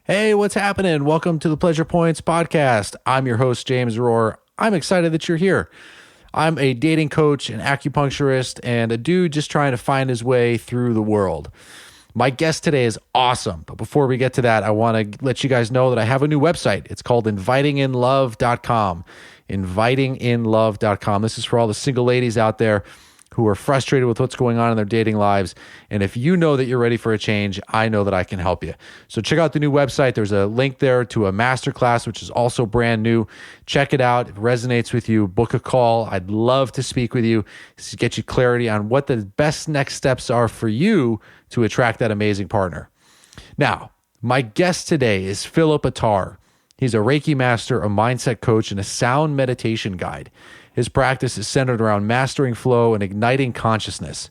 Hey, what's happening? Welcome to the Pleasure Points podcast. I'm your host, James Rohr. I'm excited that you're here. I'm a dating coach, an acupuncturist, and a dude just trying to find his way through the world. My guest today is awesome. But before we get to that, I want to let you guys know that I have a new website. It's called invitinginlove.com. Invitinginlove.com. This is for all the single ladies out there who are frustrated with what's going on in their dating lives. And if you know that you're ready for a change, I know that I can help you. So check out the new website. There's a link there to a masterclass, which is also brand new. Check it out. If it resonates with you, book a call. I'd love to speak with you to get you clarity on what the best next steps are for you to attract that amazing partner. Now, my guest today is Philip Attar. He's a Reiki master, a mindset coach, and a sound meditation guide. His practice is centered around mastering flow and igniting consciousness.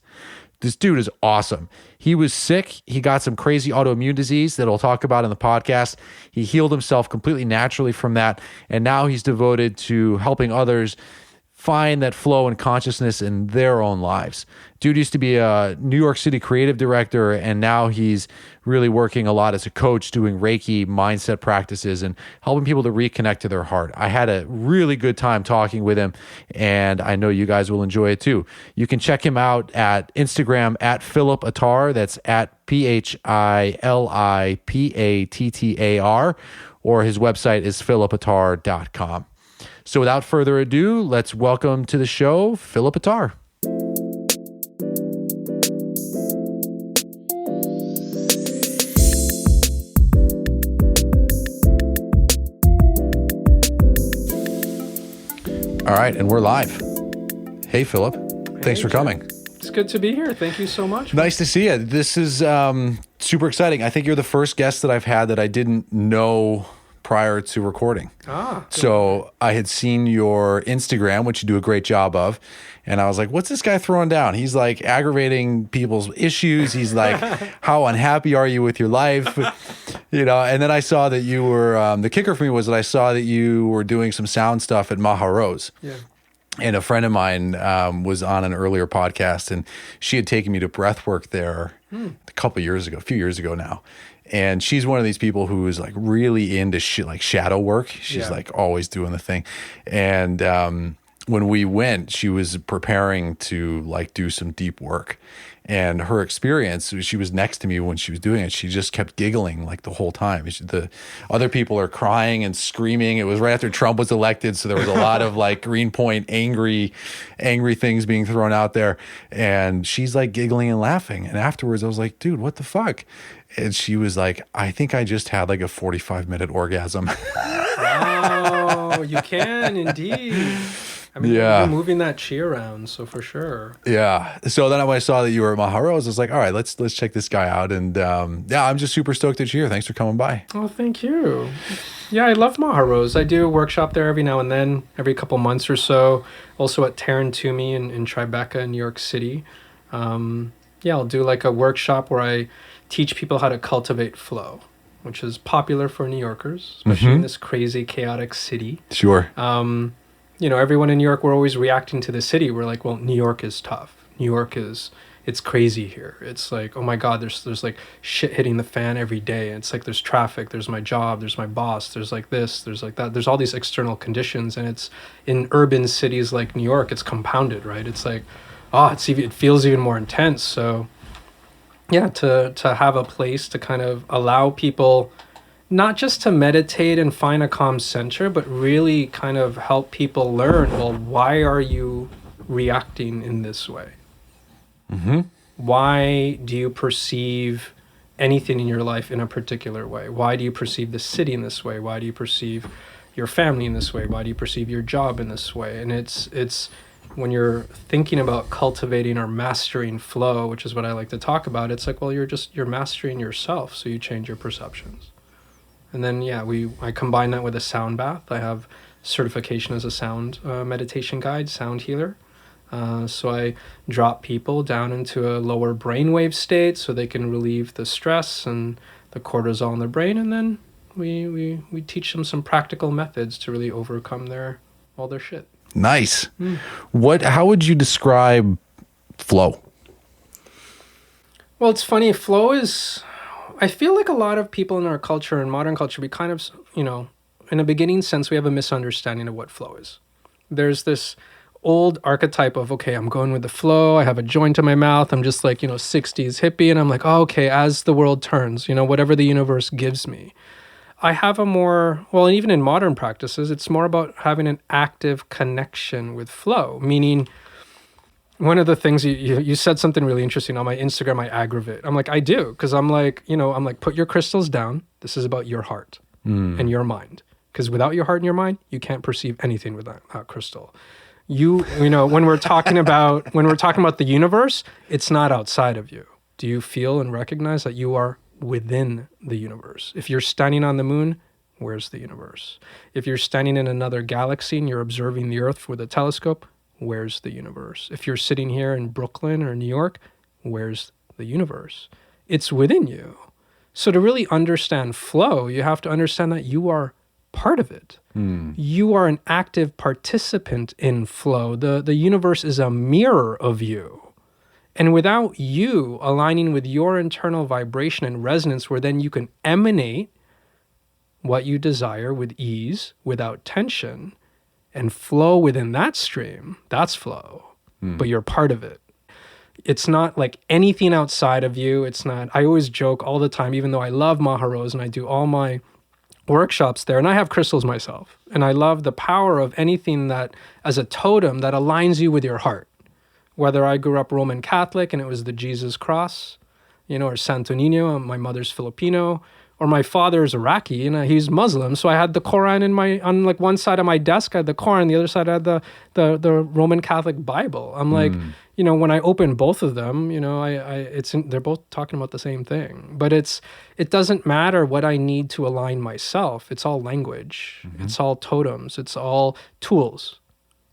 This dude is awesome. He was sick. He got some crazy autoimmune disease that I'll talk about in the podcast. He healed himself completely naturally from that. And now he's devoted to helping others find that flow and consciousness in their own lives. Dude used to be a New York City creative director, and now he's really working a lot as a coach, doing Reiki mindset practices and helping people to reconnect to their heart. I had a really good time talking with him, and I know you guys will enjoy it too. You can check him out at Instagram at Philip Attar. That's at PHILIPATTAR, or his website is philipattar.com. So without further ado, let's welcome to the show, Philip Attar. All right, and we're live. Hey, Philip. Thanks for coming. It's good to be here. Thank you so much. Nice to see you. This is super exciting. I think you're the first guest that I've had that I didn't know prior to recording. So I had seen your Instagram, which you do a great job of. And I was like, what's this guy throwing down? He's like aggravating people's issues. He's like, how unhappy are you with your life? And then I saw that you were, the kicker for me was that I saw that you were doing some sound stuff at Maharose. Yeah. And a friend of mine was on an earlier podcast, and she had taken me to breathwork there a few years ago now. And she's one of these people who is like really into like shadow work. She's like always doing the thing. And when we went, she was preparing to like do some deep work. And her experience, she was next to me when she was doing it. She just kept giggling like the whole time. The other people are crying and screaming. It was right after Trump was elected, so there was a lot of like Greenpoint angry things being thrown out there. And she's like giggling and laughing. And afterwards, I was like, dude, what the fuck? And she was like, I think I just had like a 45-minute orgasm. Wow, you can indeed. I mean, you're moving that chi around, so for sure. Yeah. So then when I saw that you were at Maharose, I was like, all right, let's check this guy out. And I'm just super stoked that you're here. Thanks for coming by. Oh, thank you. Yeah, I love Maharose. I do a workshop there every now and then, every couple months or so. Also at Taryn Toomey in Tribeca in New York City. I'll do like a workshop where I teach people how to cultivate flow, which is popular for New Yorkers, especially in this crazy, chaotic city. Sure. Everyone in New York, we're always reacting to the city. We're like, well, New York is tough. New York it's crazy here. It's like, oh my God, there's like shit hitting the fan every day. It's like there's traffic, there's my job, there's my boss, there's like this, there's like that. There's all these external conditions. And it's in urban cities like New York, it's compounded, right? It's like, it feels even more intense. So yeah, to have a place to kind of allow people not just to meditate and find a calm center, but really kind of help people learn, well, why are you reacting in this way? Mm-hmm. Why do you perceive anything in your life in a particular way? Why do you perceive the city in this way? Why do you perceive your family in this way? Why do you perceive your job in this way? And it's when you're thinking about cultivating or mastering flow, which is what I like to talk about, it's like, well, you're mastering yourself, so you change your perceptions. And then, I combine that with a sound bath. I have certification as a sound meditation guide, sound healer. So I drop people down into a lower brainwave state so they can relieve the stress and the cortisol in their brain. And then we teach them some practical methods to really overcome all their shit. Nice. How would you describe flow? Well, it's funny. Flow is, I feel like a lot of people in our culture, in modern culture, we kind of, in a beginning sense, we have a misunderstanding of what flow is. There's this old archetype of, okay, I'm going with the flow. I have a joint in my mouth. I'm just like, 60s hippie. And I'm like, oh, okay, as the world turns, whatever the universe gives me. I have a more, well, even in modern practices, it's more about having an active connection with flow, meaning one of the things you said something really interesting on my Instagram, I aggravate. I'm like, I do, because I'm like, put your crystals down. This is about your heart and your mind. Because without your heart and your mind, you can't perceive anything with that crystal. When we're talking about the universe, it's not outside of you. Do you feel and recognize that you are within the universe? If you're standing on the moon, where's the universe? If you're standing in another galaxy and you're observing the Earth with a telescope, where's the universe? If you're sitting here in Brooklyn or New York, where's the universe? It's within you. So to really understand flow, you have to understand that you are part of it. You are an active participant in flow. The universe is a mirror of you. And without you aligning with your internal vibration and resonance, where then you can emanate what you desire with ease, without tension, and flow within that stream, that's flow. But you're part of it. It's not like anything outside of you. It's not, I always joke all the time, even though I love Maharose and I do all my workshops there, and I have crystals myself. And I love the power of anything that, as a totem, that aligns you with your heart. Whether I grew up Roman Catholic and it was the Jesus cross, or Santo Nino, my mother's Filipino, or my father's Iraqi, he's Muslim. So I had the Quran on like one side of my desk, I had the Quran, the other side I had the Roman Catholic Bible. I'm like, when I open both of them, they're both talking about the same thing. But it doesn't matter what I need to align myself. It's all language. It's all totems. It's all tools.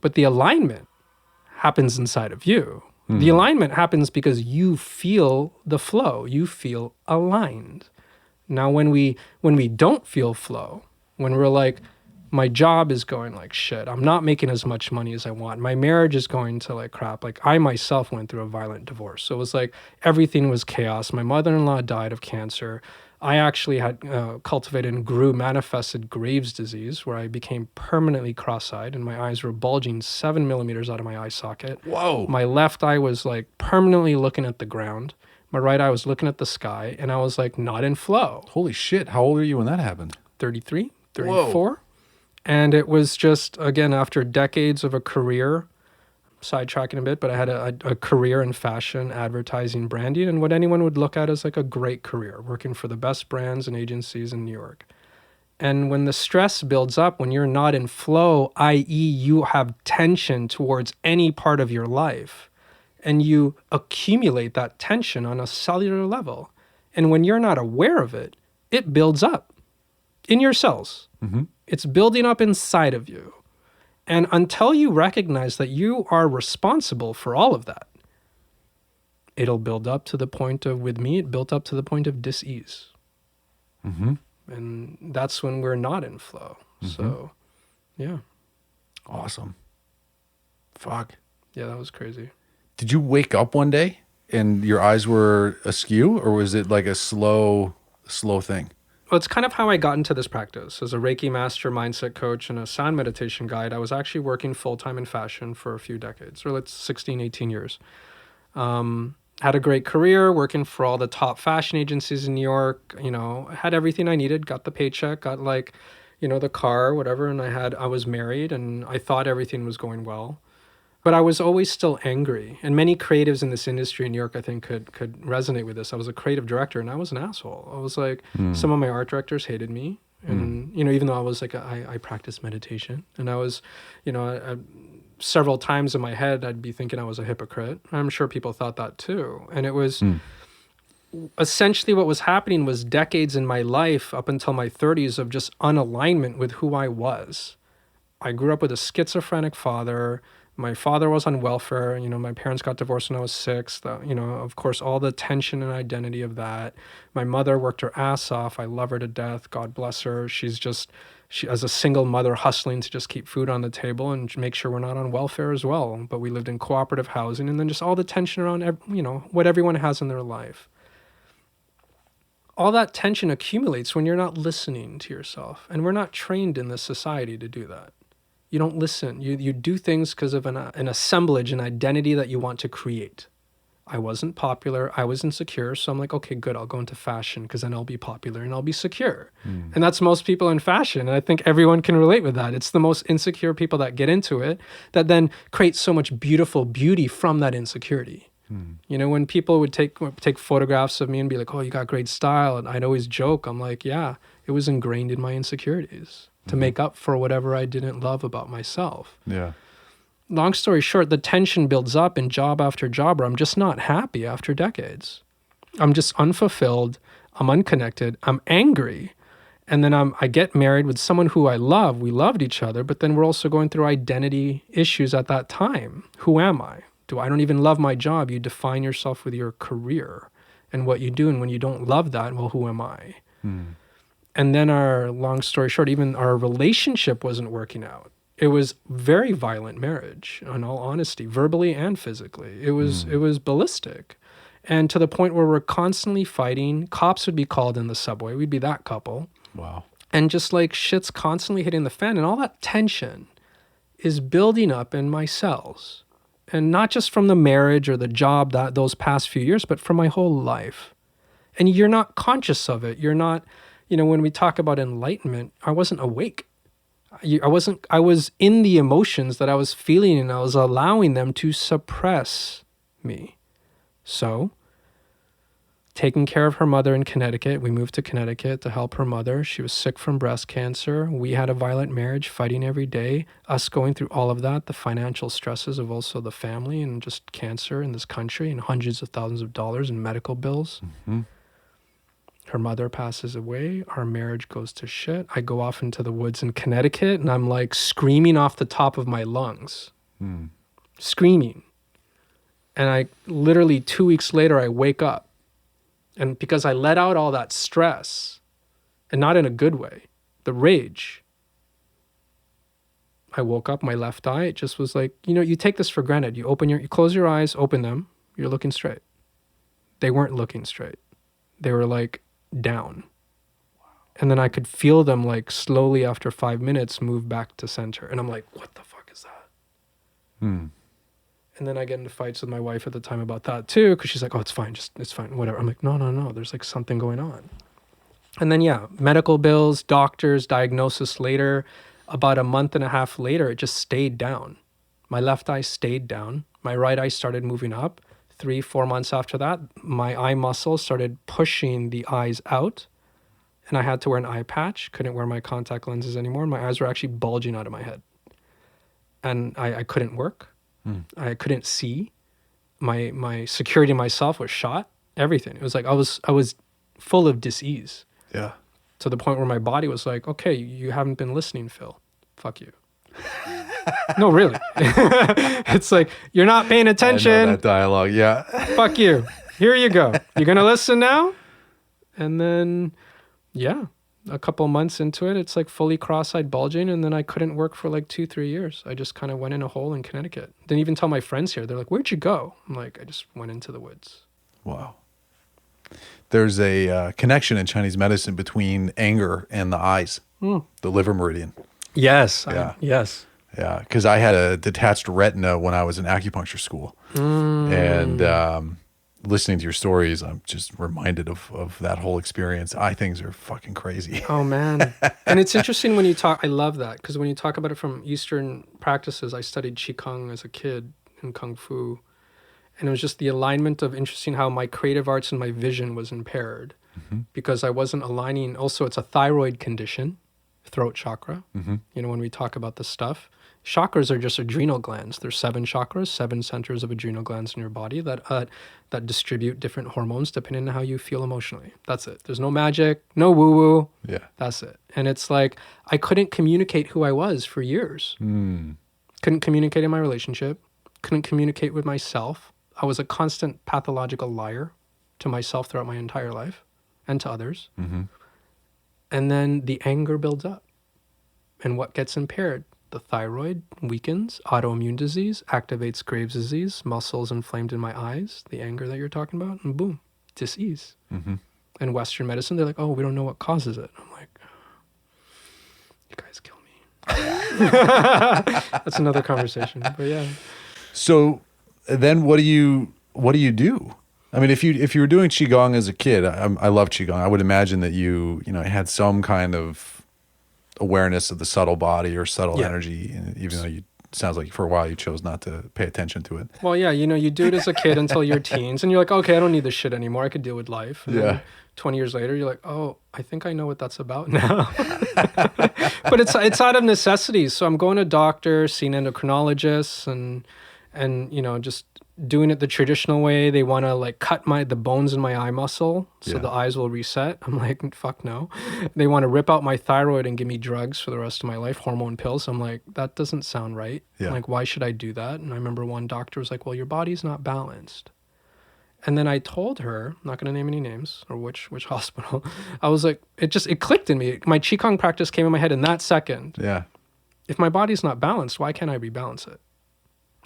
But the alignment happens inside of you. The alignment happens because you feel the flow. You feel aligned. Now, when we don't feel flow, when we're like, my job is going like shit, I'm not making as much money as I want, my marriage is going to like crap, like I myself went through a violent divorce. So it was like everything was chaos. My mother-in-law died of cancer. I actually had cultivated and manifested Graves' disease, where I became permanently cross-eyed and my eyes were bulging 7 millimeters out of my eye socket. Whoa. My left eye was like permanently looking at the ground. My right eye was looking at the sky, and I was like not in flow. Holy shit. How old are you when that happened? 33, 34. Whoa. And it was just, again, after decades of a career, sidetracking a bit, but I had a career in fashion, advertising, branding, and what anyone would look at as like a great career, working for the best brands and agencies in New York. And when the stress builds up, when you're not in flow, i.e. you have tension towards any part of your life, and you accumulate that tension on a cellular level. And when you're not aware of it, it builds up in your cells. It's building up inside of you. And until you recognize that you are responsible for all of that, it'll build up to the point of, with me, it built up to the point of dis-ease. And that's when we're not in flow. So, yeah. Awesome. Fuck. Yeah, that was crazy. Did you wake up one day and your eyes were askew, or was it like a slow thing? Well, it's kind of how I got into this practice. As a Reiki master, mindset coach, and a sound meditation guide, I was actually working full-time in fashion for a few decades, or 16, 18 years. Had a great career working for all the top fashion agencies in New York. Had everything I needed, got the paycheck, got the car, whatever. And I was married, and I thought everything was going well. But I was always still angry. And many creatives in this industry in New York, I think, could resonate with this. I was a creative director, and I was an asshole. I was like, some of my art directors hated me. And, even though I was like, I practiced meditation. And I was, several times in my head, I'd be thinking I was a hypocrite. I'm sure people thought that too. And it was essentially what was happening was decades in my life up until my 30s of just unalignment with who I was. I grew up with a schizophrenic father. My father was on welfare. My parents got divorced when I was 6. Of course, all the tension and identity of that. My mother worked her ass off. I love her to death. God bless her. She as a single mother hustling to just keep food on the table and make sure we're not on welfare as well. But we lived in cooperative housing, and then just all the tension around, what everyone has in their life. all that tension accumulates when you're not listening to yourself. And we're not trained in this society to do that. You don't listen. You do things because of an assemblage, an identity that you want to create. I wasn't popular. I was insecure. So I'm like, okay, good. I'll go into fashion because then I'll be popular and I'll be secure. And that's most people in fashion. And I think everyone can relate with that. It's the most insecure people that get into it that then create so much beautiful beauty from that insecurity. You know, when people would take photographs of me and be like, oh, you got great style. And I'd always joke. I'm like, yeah, it was ingrained in my insecurities to make up for whatever I didn't love about myself. Yeah. Long story short, the tension builds up in job after job where I'm just not happy after decades. I'm just unfulfilled. I'm unconnected. I'm angry. And then I get married with someone who I love. We loved each other, but then we're also going through identity issues at that time. Who am I? I don't even love my job. You define yourself with your career and what you do. And when you don't love that, well, who am I? And then long story short, even our relationship wasn't working out. It was very violent marriage, in all honesty, verbally and physically. It was ballistic. And to the point where we're constantly fighting. Cops would be called in the subway. We'd be that couple. Wow. And just like shit's constantly hitting the fan. And all that tension is building up in my cells. And not just from the marriage or the job those past few years, but from my whole life. And you're not conscious of it. You're not, when we talk about enlightenment, I wasn't awake. I was in the emotions that I was feeling and I was allowing them to suppress me. So, taking care of her mother in Connecticut, we moved to Connecticut to help her mother. She was sick from breast cancer. We had a violent marriage, fighting every day. Us going through all of that, the financial stresses of also the family and just cancer in this country and hundreds of thousands of dollars in medical bills. Her mother passes away. Our marriage goes to shit. I go off into the woods in Connecticut and I'm like screaming off the top of my lungs. Screaming. And I literally 2 weeks later, I wake up. And because I let out all that stress, and not in a good way, the rage, I woke up, my left eye, it just was like, you take this for granted. You close your eyes, open them, you're looking straight. They weren't looking straight. They were like down. And then I could feel them like slowly after 5 minutes move back to center. And I'm like, what the fuck is that? And then I get into fights with my wife at the time about that too, because she's like, oh, it's fine, it's fine, whatever. I'm like, no, there's like something going on. And then, medical bills, doctors, diagnosis later. About a month and a half later, it just stayed down. My left eye stayed down. My right eye started moving up. 3-4 months after that, my eye muscles started pushing the eyes out. And I had to wear an eye patch, couldn't wear my contact lenses anymore. And my eyes were actually bulging out of my head. And I couldn't work. I couldn't see. My security in myself was shot. Everything. It was like I was full of dis-ease. Yeah. To the point where my body was like, okay, you haven't been listening, Phil. Fuck you. No, really. It's like, you're not paying attention. I know that dialogue, yeah. Fuck you. Here you go. You're going to listen now? And then, a couple months into it, it's like fully cross-eyed bulging, and then I couldn't work for like 2-3 years. I just kind of went in a hole in Connecticut. Didn't even tell my friends here. They're like, where'd you go? I'm like, I just went into the woods. Wow. There's a connection in Chinese medicine between anger and the eyes, the liver meridian. Yes. Yeah. Yes. Yeah, because I had a detached retina when I was in acupuncture school. And listening to your stories, I'm just reminded of that whole experience. Eye things are fucking crazy. Oh, man. And it's interesting when you talk, I love that, because when you talk about it from Eastern practices, I studied Qigong as a kid in Kung Fu. And it was just the alignment of interesting how my creative arts and my vision was impaired because I wasn't aligning. Also, it's a thyroid condition, throat chakra. When we talk about this stuff, chakras are just adrenal glands. There's 7 chakras, 7 centers of adrenal glands in your body that distribute different hormones depending on how you feel emotionally. That's it. There's no magic, no woo-woo. Yeah. That's it. And it's like, I couldn't communicate who I was for years. Couldn't communicate in my relationship. Couldn't communicate with myself. I was a constant pathological liar to myself throughout my entire life and to others. And then the anger builds up. And what gets impaired? The thyroid weakens, autoimmune disease, activates Graves' disease, muscles inflamed in my eyes, the anger that you're talking about, and boom, dis-ease. in Western medicine. They're like, oh, we don't know what causes it. I'm like, you guys kill me. That's another conversation. But yeah. So then what do you do? I mean, if you were doing Qigong as a kid, I love Qigong. I would imagine that you had some kind of awareness of the subtle body or subtle energy, even though sounds like for a while you chose not to pay attention to it. Well, yeah, you do it as a kid until you're teens, and you're like, okay, I don't need this shit anymore. I could deal with life. And then 20 years later, you're like, oh, I think I know what that's about now. But it's out of necessity. So I'm going to doctors, seeing endocrinologists, and just doing it the traditional way. They want to like cut the bones in my eye muscle so the eyes will reset. I'm like, fuck no. They want to rip out my thyroid and give me drugs for the rest of my life, hormone pills. I'm like, that doesn't sound right. Like, why should I do that? And I remember one doctor was like, well, your body's not balanced. And then I told her, I'm not going to name any names or which hospital. I was like, it clicked in me. My Qigong practice came in my head in that second. Yeah. If my body's not balanced, why can't I rebalance it?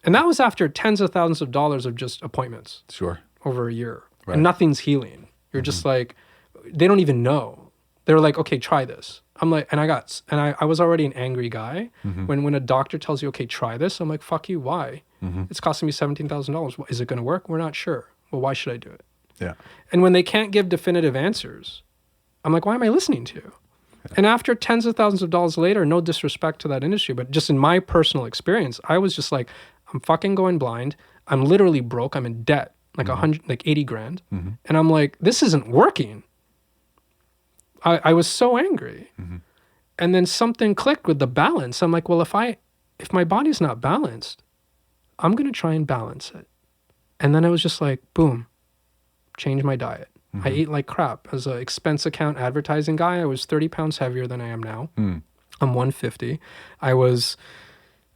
And that was after tens of thousands of dollars of just appointments. Sure. Over a year. Right. And nothing's healing. You're just like, they don't even know. They're like, okay, try this. I'm like, and I was already an angry guy. When a doctor tells you, okay, try this, I'm like, fuck you, why? It's costing me $17,000. Is it going to work? We're not sure. Well, why should I do it? Yeah. And when they can't give definitive answers, I'm like, why am I listening to you? Yeah. And after tens of thousands of dollars later, no disrespect to that industry, but just in my personal experience, I was just like, I'm fucking going blind. I'm literally broke. I'm in debt, like 80 grand. And I'm like, this isn't working. I was so angry. And then something clicked with the balance. I'm like, well, if my body's not balanced, I'm going to try and balance it. And then I was just like, boom, change my diet. I ate like crap. As an expense account advertising guy, I was 30 pounds heavier than I am now. I'm 150.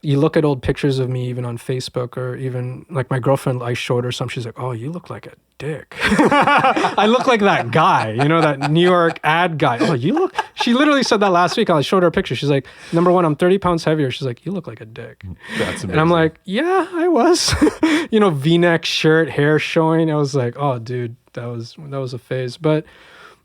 You look at old pictures of me even on Facebook, or even like my girlfriend, I showed her some, she's like, oh, you look like a dick. I look like that guy, that New York ad guy. Oh, she literally said that last week. I showed her a picture. She's like, number one, I'm 30 pounds heavier. She's like, you look like a dick. That's amazing. And I'm like, yeah, I was. V-neck shirt, hair showing. I was like, oh, dude, that was a phase. But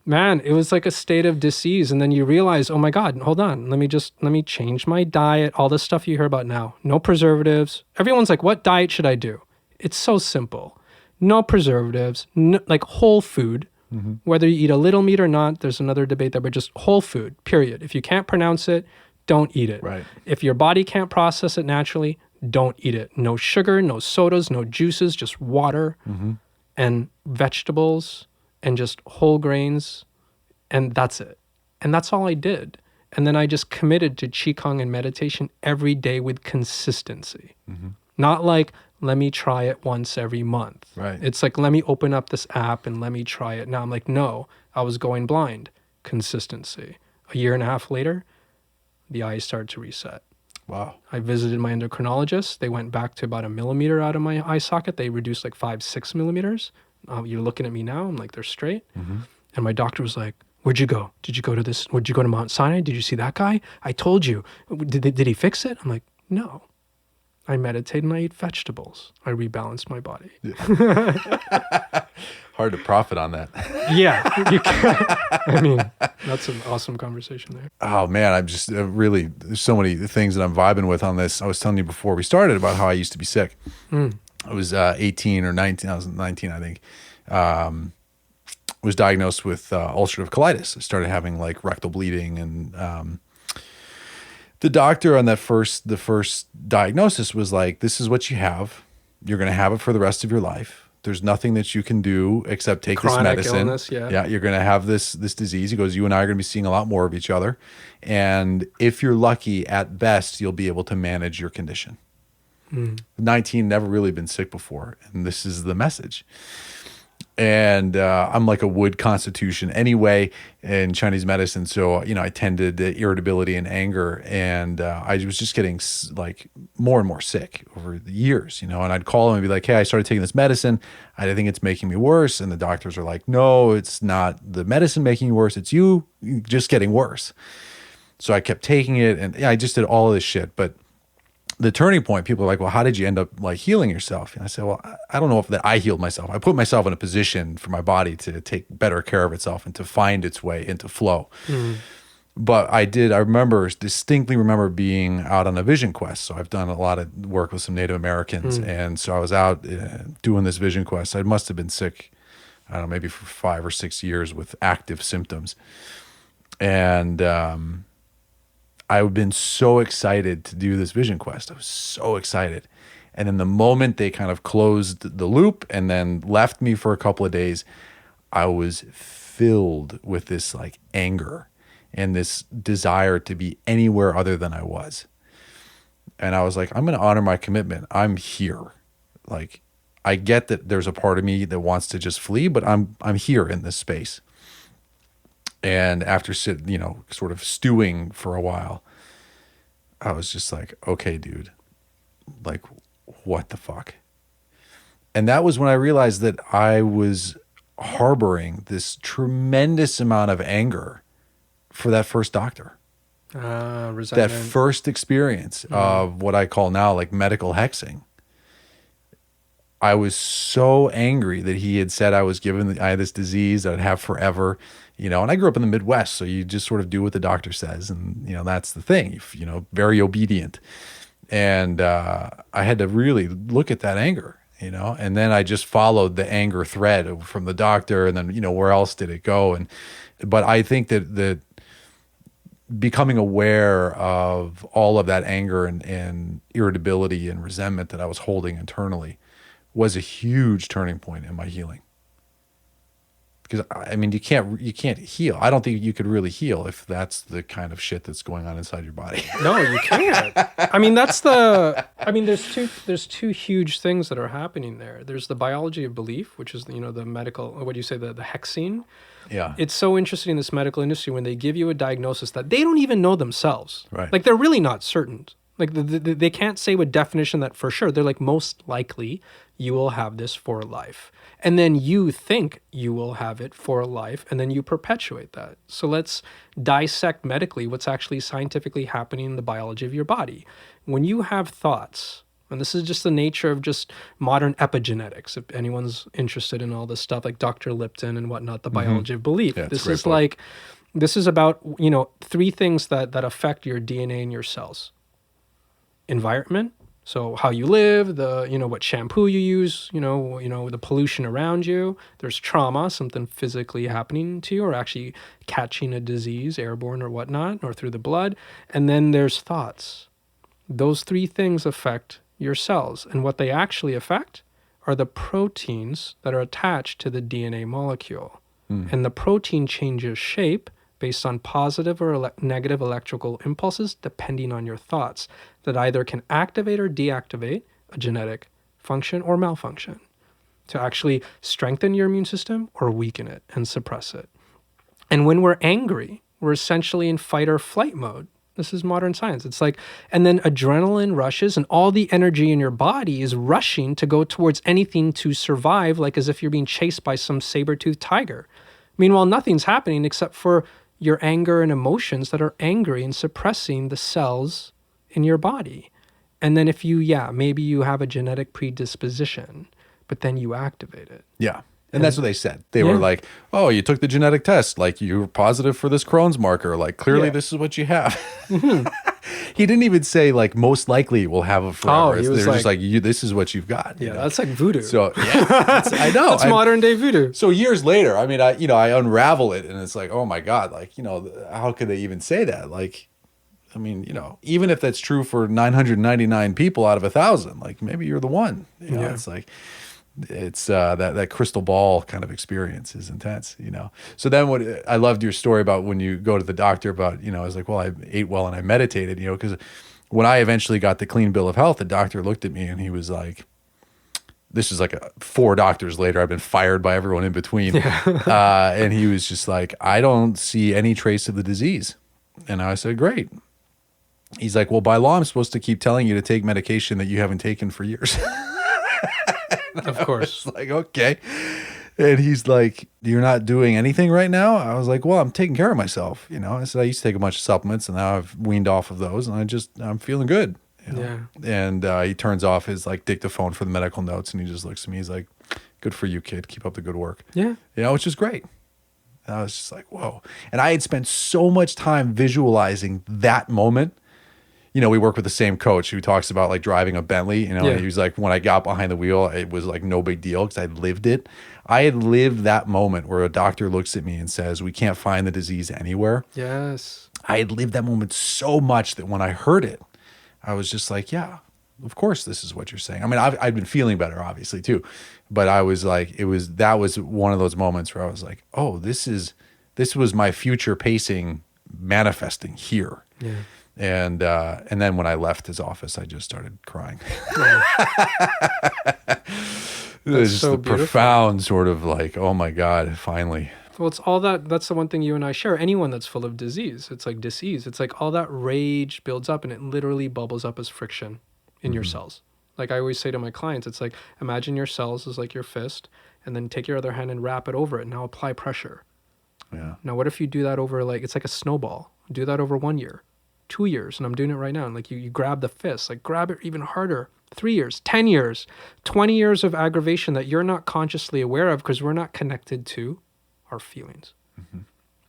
man, it was like a state of disease. And then you realize, oh my God, hold on. Let me change my diet. All this stuff you hear about now. No preservatives. Everyone's like, what diet should I do? It's so simple. No preservatives, like whole food. Whether you eat a little meat or not, there's another debate there, but just whole food, period. If you can't pronounce it, don't eat it. Right. If your body can't process it naturally, don't eat it. No sugar, no sodas, no juices, just water and vegetables and just whole grains, and that's it. And that's all I did. And then I just committed to Qigong and meditation every day with consistency. Not like, let me try it once every month. Right. It's like, let me open up this app and let me try it. Now I'm like, no, I was going blind. Consistency. A year and a half later, the eyes started to reset. Wow. I visited my endocrinologist. They went back to about 1 millimeter out of my eye socket. They reduced like 5-6 millimeters. You're looking at me now. I'm like, they're straight. And my doctor was like, where'd you go? Did you go to this? Would you go to Mount Sinai? Did you see that guy? I told you. Did he fix it? I'm like, no. I meditate and I eat vegetables. I rebalanced my body. Yeah. Hard to profit on that. Yeah. You can. I mean, that's an awesome conversation there. Oh, man. I'm just really, there's so many things that I'm vibing with on this. I was telling you before we started about how I used to be sick. I was 18 or 19. I was 19, I think. Was diagnosed with ulcerative colitis. I started having like rectal bleeding, and the doctor on the first diagnosis was like, this is what you have. You're going to have it for the rest of your life. There's nothing that you can do except take Chronic this medicine. Illness, yeah. Yeah, you're going to have this disease. He goes, you and I are going to be seeing a lot more of each other. And if you're lucky, at best, you'll be able to manage your condition. 19, never really been sick before. And this is the message. And I'm like a wood constitution anyway in Chinese medicine. So, I tended to irritability and anger. And I was just getting like more and more sick over the years, and I'd call him and be like, hey, I started taking this medicine. I think it's making me worse. And the doctors are like, no, it's not the medicine making you worse. It's you just getting worse. So I kept taking it, and I just did all of this shit. But the turning point, people are like, well, how did you end up like healing yourself? And I said, well, I don't know if that I healed myself. I put myself in a position for my body to take better care of itself and to find its way into flow. But I distinctly remember being out on a vision quest. So I've done a lot of work with some Native Americans. And so I was out doing this vision quest. I must have been sick, I don't know, maybe for 5 or 6 years with active symptoms. And I've been so excited to do this vision quest. I was so excited. And then the moment they kind of closed the loop and then left me for a couple of days, I was filled with this like anger and this desire to be anywhere other than I was. And I was like, I'm going to honor my commitment. I'm here. Like, I get that there's a part of me that wants to just flee, but I'm here in this space. And after sort of stewing for a while, I was just like, okay, dude, like, what the fuck? And that was when I realized that I was harboring this tremendous amount of anger for that first doctor. Resentment. That first experience of what I call now like medical hexing. I was so angry that he had said I had this disease I'd have forever, and I grew up in the Midwest, so you just sort of do what the doctor says. And, that's the thing, very obedient. And I had to really look at that anger, and then I just followed the anger thread from the doctor and then, where else did it go? But I think that becoming aware of all of that anger and irritability and resentment that I was holding internally was a huge turning point in my healing. Because I mean, you can't heal. I don't think you could really heal if that's the kind of shit that's going on inside your body. No, you can't. I mean, there's two huge things that are happening there. There's the biology of belief, which is, the medical, what do you say, the hexene. Yeah. It's so interesting in this medical industry when they give you a diagnosis that they don't even know themselves. Right. Like, they're really not certain. Like, they can't say with definition that for sure. They're like, most likely you will have this for life. And then you think you will have it for life, and then you perpetuate that. So let's dissect medically what's actually scientifically happening in the biology of your body. When you have thoughts, and this is just the nature of just modern epigenetics, if anyone's interested in all this stuff, like Dr. Lipton and whatnot, the biology of belief. Yeah, this is about, 3 things that affect your DNA and your cells. Environment, so how you live, what shampoo you use, the pollution around you. There's trauma, something physically happening to you, or actually catching a disease, airborne or whatnot, or through the blood. And then there's thoughts. Those 3 things affect your cells, and what they actually affect are the proteins that are attached to the DNA molecule. And the protein changes shape based on positive or negative electrical impulses depending on your thoughts that either can activate or deactivate a genetic function or malfunction to actually strengthen your immune system or weaken it and suppress it. And when we're angry, we're essentially in fight or flight mode. This is modern science. It's like, and then adrenaline rushes and all the energy in your body is rushing to go towards anything to survive, like as if you're being chased by some saber-toothed tiger. Meanwhile, nothing's happening except for your anger and emotions that are angry and suppressing the cells in your body. And then maybe you have a genetic predisposition, but then you activate it. Yeah. And that's what they said. They were like, oh, you took the genetic test. Like, you were positive for this Crohn's marker. Like, clearly this is what you have. He didn't even say, like, most likely we'll have it forever. He was They're just like, this is what you've got. Yeah, that's like voodoo. So, I know. That's modern day voodoo. So years later, I mean, I unravel it and it's like, oh my God, like, how could they even say that? Like, I mean, even if that's true for 999 people out of 1,000, like, maybe you're the one. It's like, it's that crystal ball kind of experience is intense, So then I loved your story about when you go to the doctor about, I was like, well, I ate well and I meditated, because when I eventually got the clean bill of health, the doctor looked at me and he was like, this is like 4 doctors later, I've been fired by everyone in between. And he was just like, I don't see any trace of the disease. And I said, great. He's like, well, by law, I'm supposed to keep telling you to take medication that you haven't taken for years. Of course. Like, okay. And he's like, you're not doing anything right now? I was like, well, I'm taking care of myself. I said, I used to take a bunch of supplements and now I've weaned off of those and I'm feeling good. You know? Yeah. And he turns off his like dictaphone for the medical notes, and he just looks at me. He's like, "Good for you, kid. Keep up the good work." Yeah. You know, which is great. And I was just like, whoa. And I had spent so much time visualizing that moment. You know, we work with the same coach who talks about like driving a Bentley. You know, and he was like, when I got behind the wheel, it was like no big deal because I'd lived it. I had lived that moment where a doctor looks at me and says, "We can't find the disease anywhere." Yes. I had lived that moment so much that when I heard it, I was just like, yeah, of course this is what you're saying. I mean, I've been feeling better, obviously, too. But I was like, that was one of those moments where I was like, oh, this was my future pacing manifesting here. Yeah. And then when I left his office, I just started crying. It was just so the beautiful. profound sort of like, oh my God, finally. Well, it's all that's the one thing you and I share. Anyone that's full of disease, it's like disease. It's like all that rage builds up and it literally bubbles up as friction in your cells. Like I always say to my clients, it's like, imagine your cells as like your fist, and then take your other hand and wrap it over it. Now apply pressure. Yeah. Now, what if you do that over like, it's like a snowball. Do that over 1 year, 2 years. And I'm doing it right now. And like you grab the fist, like grab it even harder. 3 years, 10 years, 20 years of aggravation that you're not consciously aware of because we're not connected to our feelings.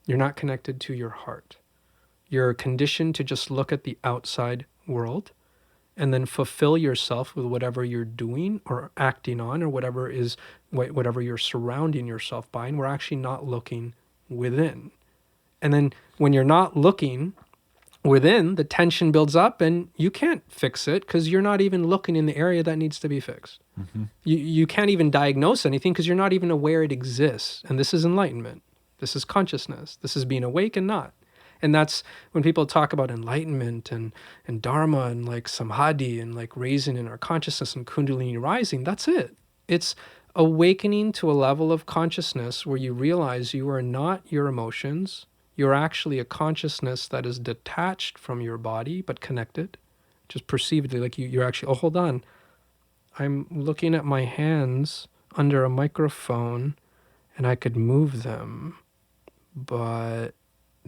You're not connected to your heart. You're conditioned to just look at the outside world and then fulfill yourself with whatever you're doing or acting on or whatever you're surrounding yourself by. And we're actually not looking within. And then when you're not looking within, the tension builds up and you can't fix it because you're not even looking in the area that needs to be fixed. You can't even diagnose anything because you're not even aware it exists. And this is enlightenment. This is consciousness. This is being awake and not. And that's when people talk about enlightenment and dharma and like samadhi and like raising in our consciousness and kundalini rising, that's it. It's awakening to a level of consciousness where you realize you are not your emotions. You're actually a consciousness that is detached from your body, but connected, just perceivedly, like you're actually, oh, hold on. I'm looking at my hands under a microphone and I could move them, but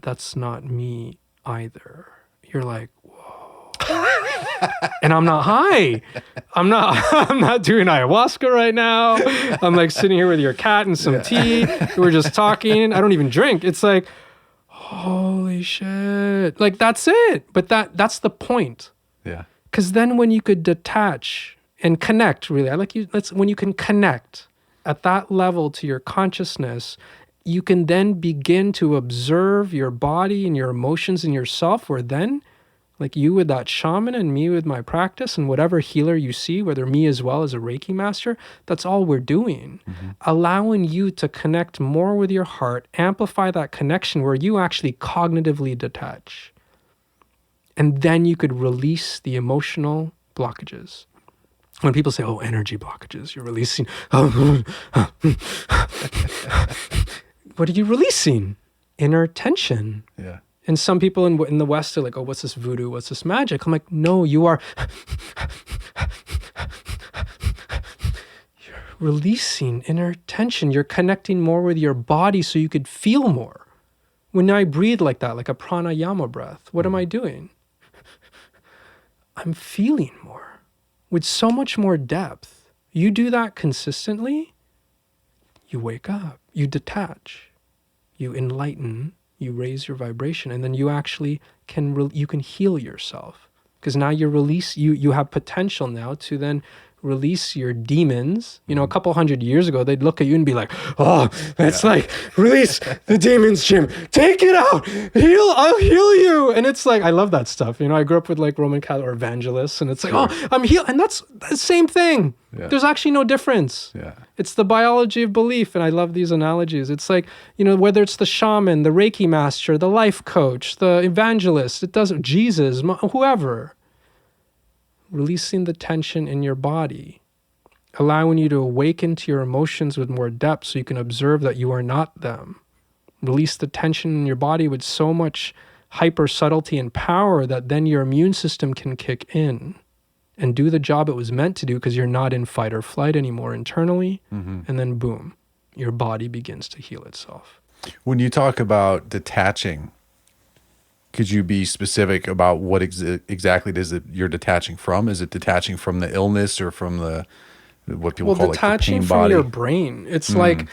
that's not me either. You're like, whoa. And I'm not high. I'm not doing ayahuasca right now. I'm like sitting here with your cat and some tea. We're just talking. I don't even drink. It's like, holy shit. Like, that's it. But that's the point. Yeah. Because then when you could detach and connect, really, when you can connect at that level to your consciousness, you can then begin to observe your body and your emotions and yourself, where then, like you with that shaman and me with my practice and whatever healer you see, whether me as well as a Reiki master, that's all we're doing. Allowing you to connect more with your heart, amplify that connection where you actually cognitively detach. And then you could release the emotional blockages. When people say, oh, energy blockages, you're releasing. What are you releasing? Inner tension. Yeah. And some people in the West are like, oh, what's this voodoo? What's this magic? I'm like, no, you are you're releasing inner tension. You're connecting more with your body so you could feel more. When I breathe like that, like a pranayama breath, what am I doing? I'm feeling more with so much more depth. You do that consistently, you wake up, you detach, you enlighten, you raise your vibration, and then you actually you can heal yourself. Because now you have potential now to then release your demons. You know, a couple 100 years ago, they'd look at you and be like, oh, it's like, release the demons, Jim. Take it out. I'll heal you. And it's like, I love that stuff. You know, I grew up with like Roman Catholic or evangelists, and it's like, oh, I'm healed. And that's the same thing. Yeah. There's actually no difference. Yeah. It's the biology of belief. And I love these analogies. It's like, you know, whether it's the shaman, the Reiki master, the life coach, the evangelist, Jesus, whoever. Releasing the tension in your body, allowing you to awaken to your emotions with more depth so you can observe that you are not them. Release the tension in your body with so much hyper subtlety and power that then your immune system can kick in and do the job it was meant to do because you're not in fight or flight anymore internally. And then boom, your body begins to heal itself. When you talk about detaching, Could you be specific about what exactly it is that you're detaching from? Is it detaching from the illness or from the what people call like the detaching pain from body? your brain. It's like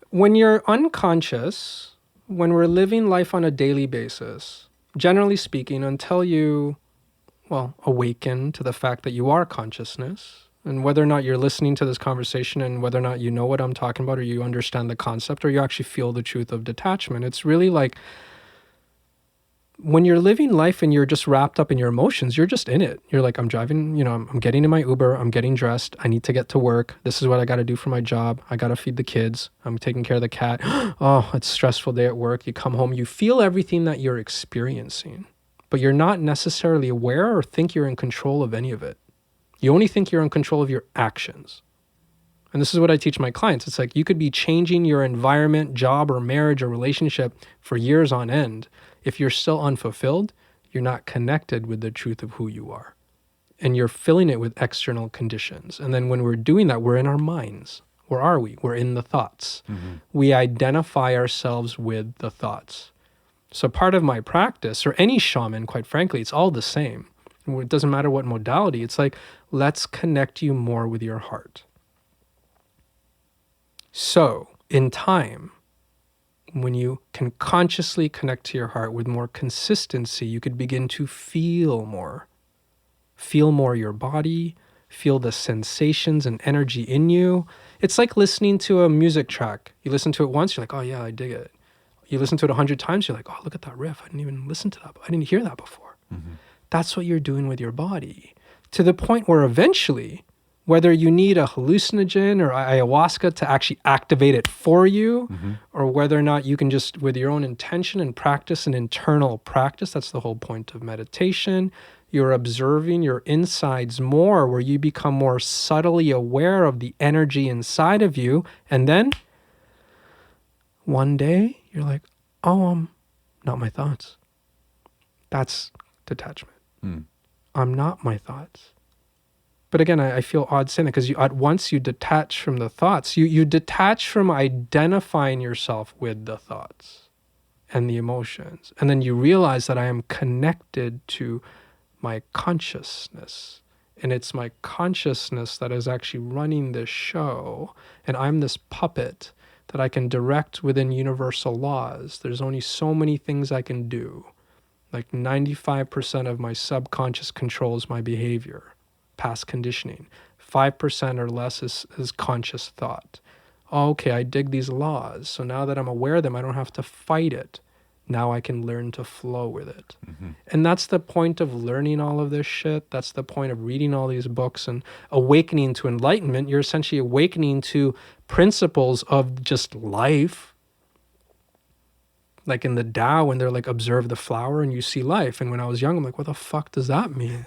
when you're unconscious, when we're living life on a daily basis, generally speaking, until you, awaken to the fact that you are consciousness, and whether or not you're listening to this conversation and whether or not you know what I'm talking about or you understand the concept or you actually feel the truth of detachment, it's really like when you're living life and you're just wrapped up in your emotions, you're just in it. You're like, I'm driving, I'm getting in my Uber, I'm getting dressed, I need to get to work. This is what I got to do for my job. I got to feed the kids. I'm taking care of the cat. Oh, it's a stressful day at work. You come home, you feel everything that you're experiencing, but you're not necessarily aware or think you're in control of any of it. You only think you're in control of your actions. And this is what I teach my clients. It's like you could be changing your environment, job or marriage or relationship for years on end. If you're still unfulfilled, you're not connected with the truth of who you are. And you're filling it with external conditions. And then when we're doing that, we're in our minds. Where are we? We're in the thoughts. We identify ourselves with the thoughts. So part of my practice, or any shaman, quite frankly, it's all the same. It doesn't matter what modality. It's like, let's connect you more with your heart. So in time, when you can consciously connect to your heart with more consistency, you could begin to feel more your body, feel the sensations and energy in you. It's like listening to a music track. You listen to it once, you're like, oh yeah, I dig it. You listen to it 100 times, you're like, oh, look at that riff. I didn't even listen to that. I didn't hear that before. That's what you're doing with your body, to the point where eventually, whether you need a hallucinogen or ayahuasca to actually activate it for you, or whether or not you can just, with your own intention and practice, an internal practice, that's the whole point of meditation, you're observing your insides more, where you become more subtly aware of the energy inside of you. And then one day you're like, oh, not my thoughts. That's detachment. I'm not my thoughts. But again, I feel odd saying that, because at once you detach from the thoughts, you detach from identifying yourself with the thoughts and the emotions. And then you realize that I am connected to my consciousness. And it's my consciousness that is actually running this show. And I'm this puppet that I can direct within universal laws. There's only so many things I can do. Like 95% of my subconscious controls my behavior. Past conditioning. 5% or less is conscious thought. Oh, okay, I dig these laws. So now that I'm aware of them, I don't have to fight it. Now I can learn to flow with it. And that's the point of learning all of this shit. That's the point of reading all these books and awakening to enlightenment. You're essentially awakening to principles of just life. Like in the Tao, when they're like, observe the flower and you see life. And when I was young, I'm like, what the fuck does that mean?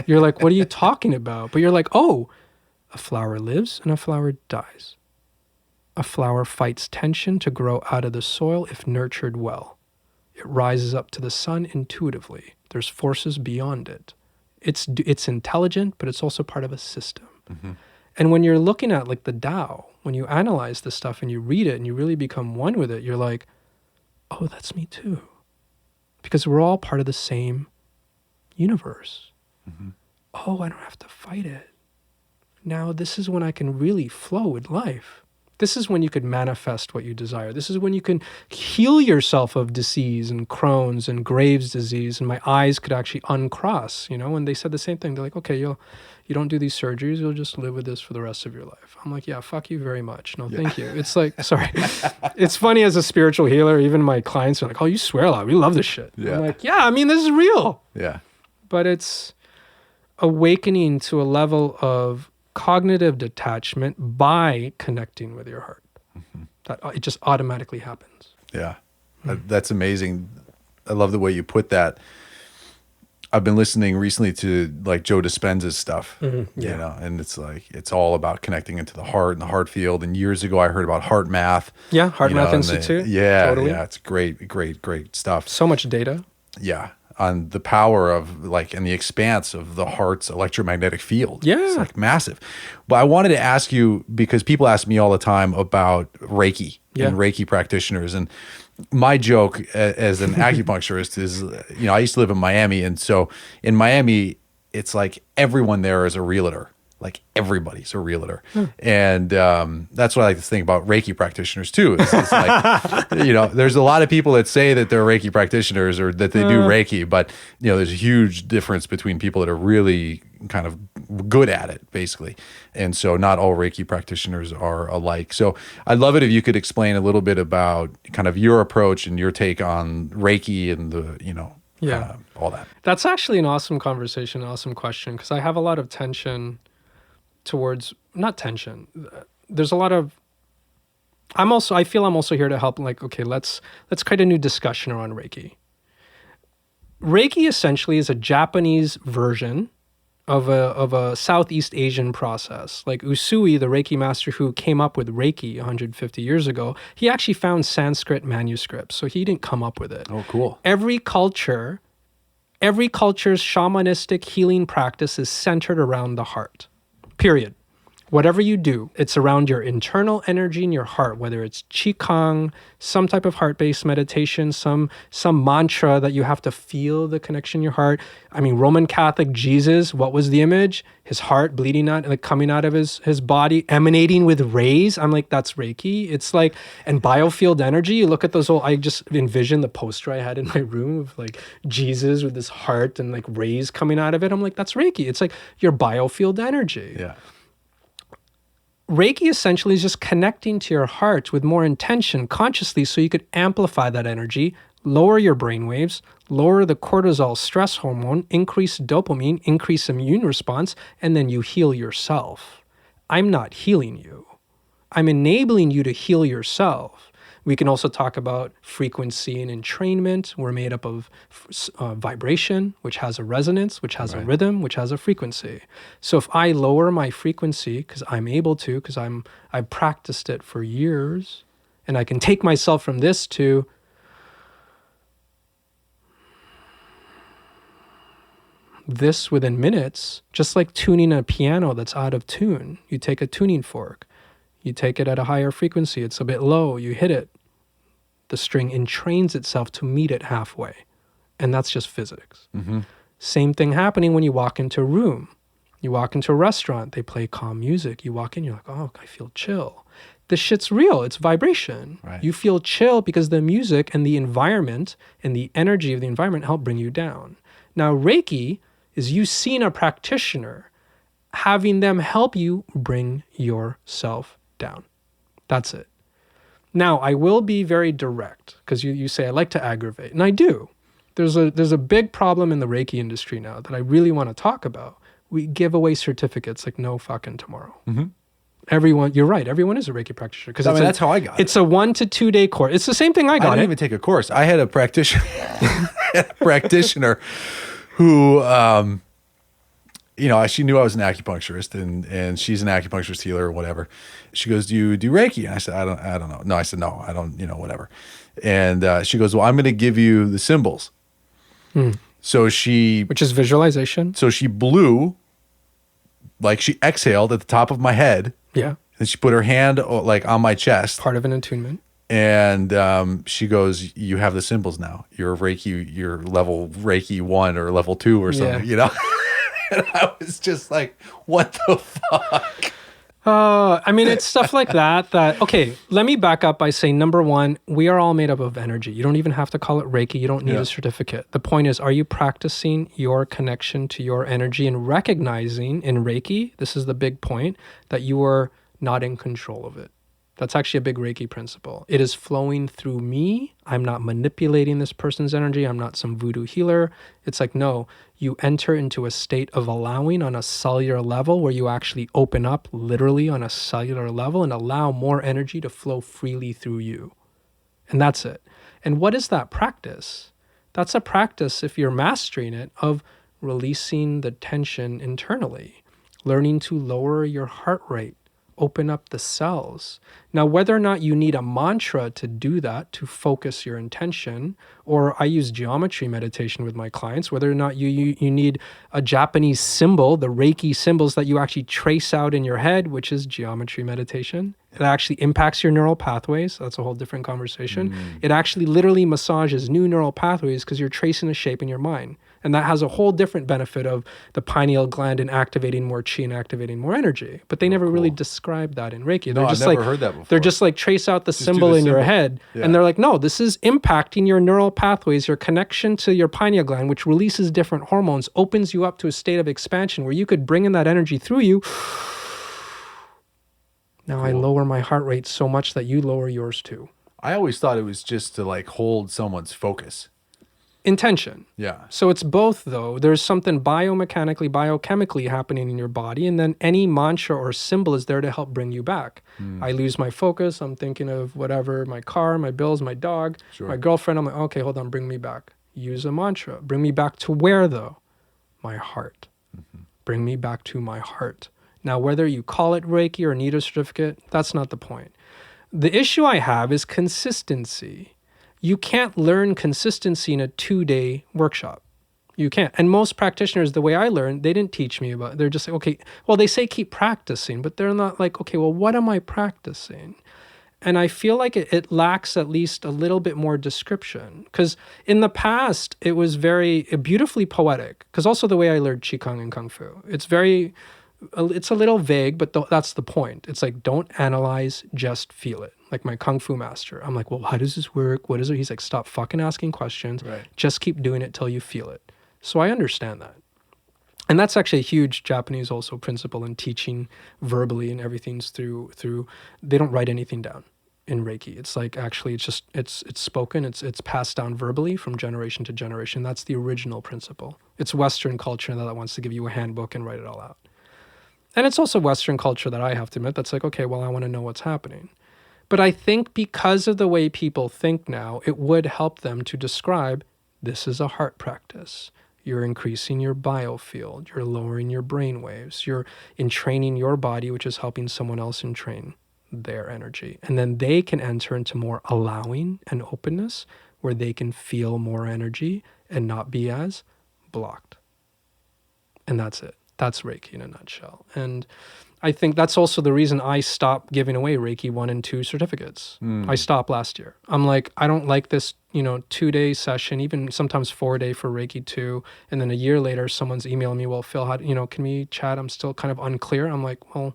You're like, what are you talking about? But you're like, oh, a flower lives and a flower dies. A flower fights tension to grow out of the soil if nurtured well. It rises up to the sun intuitively. There's forces beyond it. It's intelligent, but it's also part of a system. And when you're looking at like the Tao, when you analyze this stuff and you read it and you really become one with it, you're like, oh, that's me too. Because we're all part of the same universe. Oh, I don't have to fight it. Now this is when I can really flow with life. This is when you could manifest what you desire. This is when you can heal yourself of disease and Crohn's and Graves' disease. And my eyes could actually uncross, and they said the same thing. They're like, okay, you don't do these surgeries. You'll just live with this for the rest of your life. I'm like, yeah, fuck you very much. No, thank you. It's like, sorry. It's funny as a spiritual healer, even my clients are like, oh, you swear a lot. We love this shit. Yeah. I'm like, yeah, I mean, this is real. Yeah. But it's awakening to a level of cognitive detachment by connecting with your heart. That it just automatically happens. Yeah. That's amazing. I love the way you put that. I've been listening recently to like Joe Dispenza's stuff, and it's like, it's all about connecting into the heart and the heart field. And years ago I heard about Heart Math. Yeah. Heart Math Institute. Totally. Yeah. It's great stuff. So much data. Yeah. On the power of like, and the expanse of the heart's electromagnetic field. Yeah. It's like massive. But I wanted to ask you, because people ask me all the time about Reiki and Reiki practitioners. And my joke as an acupuncturist is, I used to live in Miami. And so in Miami, it's like everyone there is a realtor. Like everybody's a realtor. And that's what I like to think about Reiki practitioners too. It's like, there's a lot of people that say that they're Reiki practitioners or that they do Reiki, but there's a huge difference between people that are really kind of good at it, basically. And so not all Reiki practitioners are alike. So I'd love it if you could explain a little bit about kind of your approach and your take on Reiki and all that. That's actually an awesome conversation, an awesome question, because I have a lot of tension towards, not tension. There's a lot of, I feel I'm also here to help, like, okay, let's create a new discussion around Reiki. Reiki essentially is a Japanese version of a Southeast Asian process. Like Usui, the Reiki master who came up with Reiki 150 years ago, he actually found Sanskrit manuscripts, so he didn't come up with it. Oh, cool. Every culture's shamanistic healing practice is centered around the heart. Period. Whatever you do, it's around your internal energy in your heart, whether it's Qigong, some type of heart-based meditation, some mantra that you have to feel the connection in your heart. I mean, Roman Catholic Jesus, what was the image? His heart bleeding out, like coming out of his body, emanating with rays. I'm like, that's Reiki. It's like, and biofield energy, you look at those I just envision the poster I had in my room of like Jesus with his heart and like rays coming out of it. I'm like, that's Reiki. It's like your biofield energy. Yeah. Reiki essentially is just connecting to your heart with more intention consciously so you could amplify that energy, lower your brain waves, lower the cortisol stress hormone, increase dopamine, increase immune response, and then you heal yourself. I'm not healing you. I'm enabling you to heal yourself. We can also talk about frequency and entrainment. We're made up of vibration, which has a resonance, which has a rhythm, which has a frequency. So if I lower my frequency, because I'm able to, because I've practiced it for years, and I can take myself from this to this within minutes, just like tuning a piano that's out of tune. You take a tuning fork. You take it at a higher frequency. It's a bit low. You hit it. The string entrains itself to meet it halfway. And that's just physics. Mm-hmm. Same thing happening when you walk into a room. You walk into a restaurant. They play calm music. You walk in. You're like, oh, I feel chill. This shit's real. It's vibration. Right. You feel chill because the music and the environment and the energy of the environment help bring you down. Now, Reiki is you seeing a practitioner, having them help you bring yourself down. That's it. Now, I will be very direct because you say I like to aggravate, and I do. There's a big problem in the Reiki industry now that I really want to talk about. We give away certificates like no fucking tomorrow. Mm-hmm. Everyone, you're right. Everyone is a Reiki practitioner because that's how I got it. It's a 1 to 2 day course. It's the same thing I got. I didn't even take a course. I had a practitioner who. She knew I was an acupuncturist and she's an acupuncturist healer or whatever. She goes, do you do Reiki? And I said, I don't know. No, I said, no, I don't, whatever. And she goes, well, I'm going to give you the symbols. So which is visualization. So she blew, like she exhaled at the top of my head. Yeah. And she put her hand like on my chest. Part of an attunement. And she goes, you have the symbols now. You're level Reiki 1 or level 2 or something, And I was just like, what the fuck? It's stuff like that, okay, let me back up by saying, number one, we are all made up of energy. You don't even have to call it Reiki. You don't need a certificate. The point is, are you practicing your connection to your energy and recognizing in Reiki, this is the big point, that you are not in control of it? That's actually a big Reiki principle. It is flowing through me. I'm not manipulating this person's energy. I'm not some voodoo healer. It's like, no, you enter into a state of allowing on a cellular level where you actually open up literally on a cellular level and allow more energy to flow freely through you. And that's it. And what is that practice? That's a practice, if you're mastering it, of releasing the tension internally, learning to lower your heart rate, open up the cells. Now, whether or not you need a mantra to do that, to focus your intention, or I use geometry meditation with my clients, whether or not you need a Japanese symbol, the Reiki symbols that you actually trace out in your head, which is geometry meditation, It actually impacts your neural pathways. That's a whole different conversation. It actually literally massages new neural pathways because you're tracing a shape in your mind. And that has a whole different benefit of the pineal gland and activating more chi and activating more energy. But they never really describe that in Reiki. No, I've never heard that before. They're just like trace out the symbol in your head. Yeah. And they're like, no, this is impacting your neural pathways, your connection to your pineal gland, which releases different hormones, opens you up to a state of expansion where you could bring in that energy through you. Now I lower my heart rate so much that you lower yours too. I always thought it was just to like hold someone's focus. Intention. Yeah. So it's both though. There's something biomechanically, biochemically happening in your body, and then any mantra or symbol is there to help bring you back. I lose my focus. I'm thinking of whatever, my car, my bills, my dog, my girlfriend. I'm like, okay, hold on, bring me back. Use a mantra. Bring me back to where though? My heart. Bring me back to my heart. Now, whether you call it Reiki or need a certificate, that's not the point. The issue I have is consistency. You can't learn consistency in a 2-day workshop. You can't. And most practitioners, the way I learned, they didn't teach me about it. They're just like, okay, well, they say keep practicing, but they're not like, okay, well, what am I practicing? And I feel like it lacks at least a little bit more description. Because in the past, it was very beautifully poetic. Because also the way I learned Qigong and Kung Fu, it's a little vague, but that's the point. It's like, don't analyze, just feel it. Like my Kung Fu master. I'm like, well, how does this work? What is it? He's like, stop fucking asking questions. Right. Just keep doing it till you feel it. So I understand that. And that's actually a huge Japanese also principle in teaching verbally, and everything's through, they don't write anything down in Reiki. It's like, actually, it's spoken, it's passed down verbally from generation to generation. That's the original principle. It's Western culture that wants to give you a handbook and write it all out. And it's also Western culture that I have to admit that's like, okay, well, I want to know what's happening. But I think because of the way people think now, it would help them to describe, this is a heart practice. You're increasing your biofield. You're lowering your brain waves. You're entraining your body, which is helping someone else entrain their energy. And then they can enter into more allowing and openness where they can feel more energy and not be as blocked. And that's it. That's Reiki in a nutshell. And I think that's also the reason I stopped giving away Reiki 1 and 2 certificates. I stopped last year. I'm like, I don't like this, 2-day session, even sometimes 4-day for Reiki 2. And then a year later, someone's emailing me, well, Phil, can we chat? I'm still kind of unclear. I'm like, well,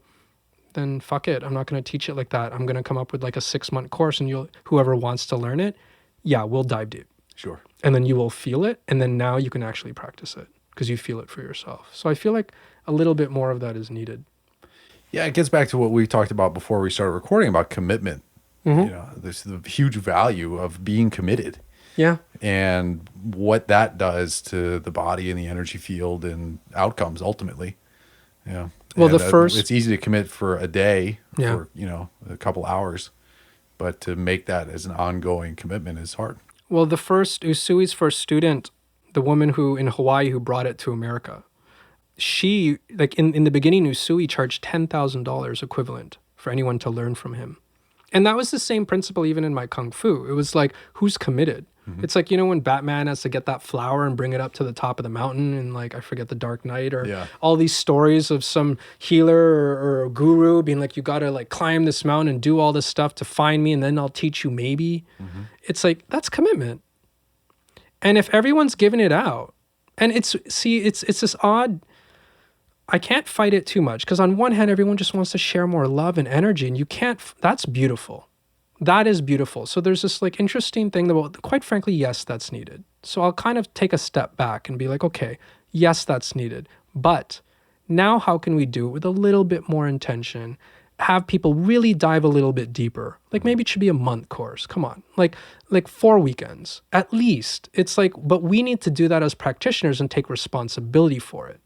then fuck it. I'm not going to teach it like that. I'm going to come up with like a 6-month course, and whoever wants to learn it, yeah, we'll dive deep. Sure. And then you will feel it. And then now you can actually practice it because you feel it for yourself. So I feel like a little bit more of that is needed. Yeah, it gets back to what we talked about before we started recording about commitment. There's the huge value of being committed. Yeah. And what that does to the body and the energy field and outcomes ultimately. Yeah. Well, and it's easy to commit for a day, for, a couple hours, but to make that as an ongoing commitment is hard. Well, Usui's first student, the woman in Hawaii who brought it to America, she, like in the beginning, Usui charged $10,000 equivalent for anyone to learn from him. And that was the same principle even in my Kung Fu. It was like, who's committed? It's like, when Batman has to get that flower and bring it up to the top of the mountain and like, I forget, the Dark Knight or all these stories of some healer or a guru being like, you got to like climb this mountain and do all this stuff to find me and then I'll teach you maybe. It's like, that's commitment. And if everyone's giving it out, and it's this odd, I can't fight it too much because on one hand, everyone just wants to share more love and energy, and you can't, that's beautiful. That is beautiful. So there's this like interesting thing that, quite frankly, yes, that's needed. So I'll kind of take a step back and be like, okay, yes, that's needed. But now how can we do it with a little bit more intention? Have people really dive a little bit deeper. Like maybe it should be a month course. Come on, like 4 weekends at least. It's like, but we need to do that as practitioners and take responsibility for it.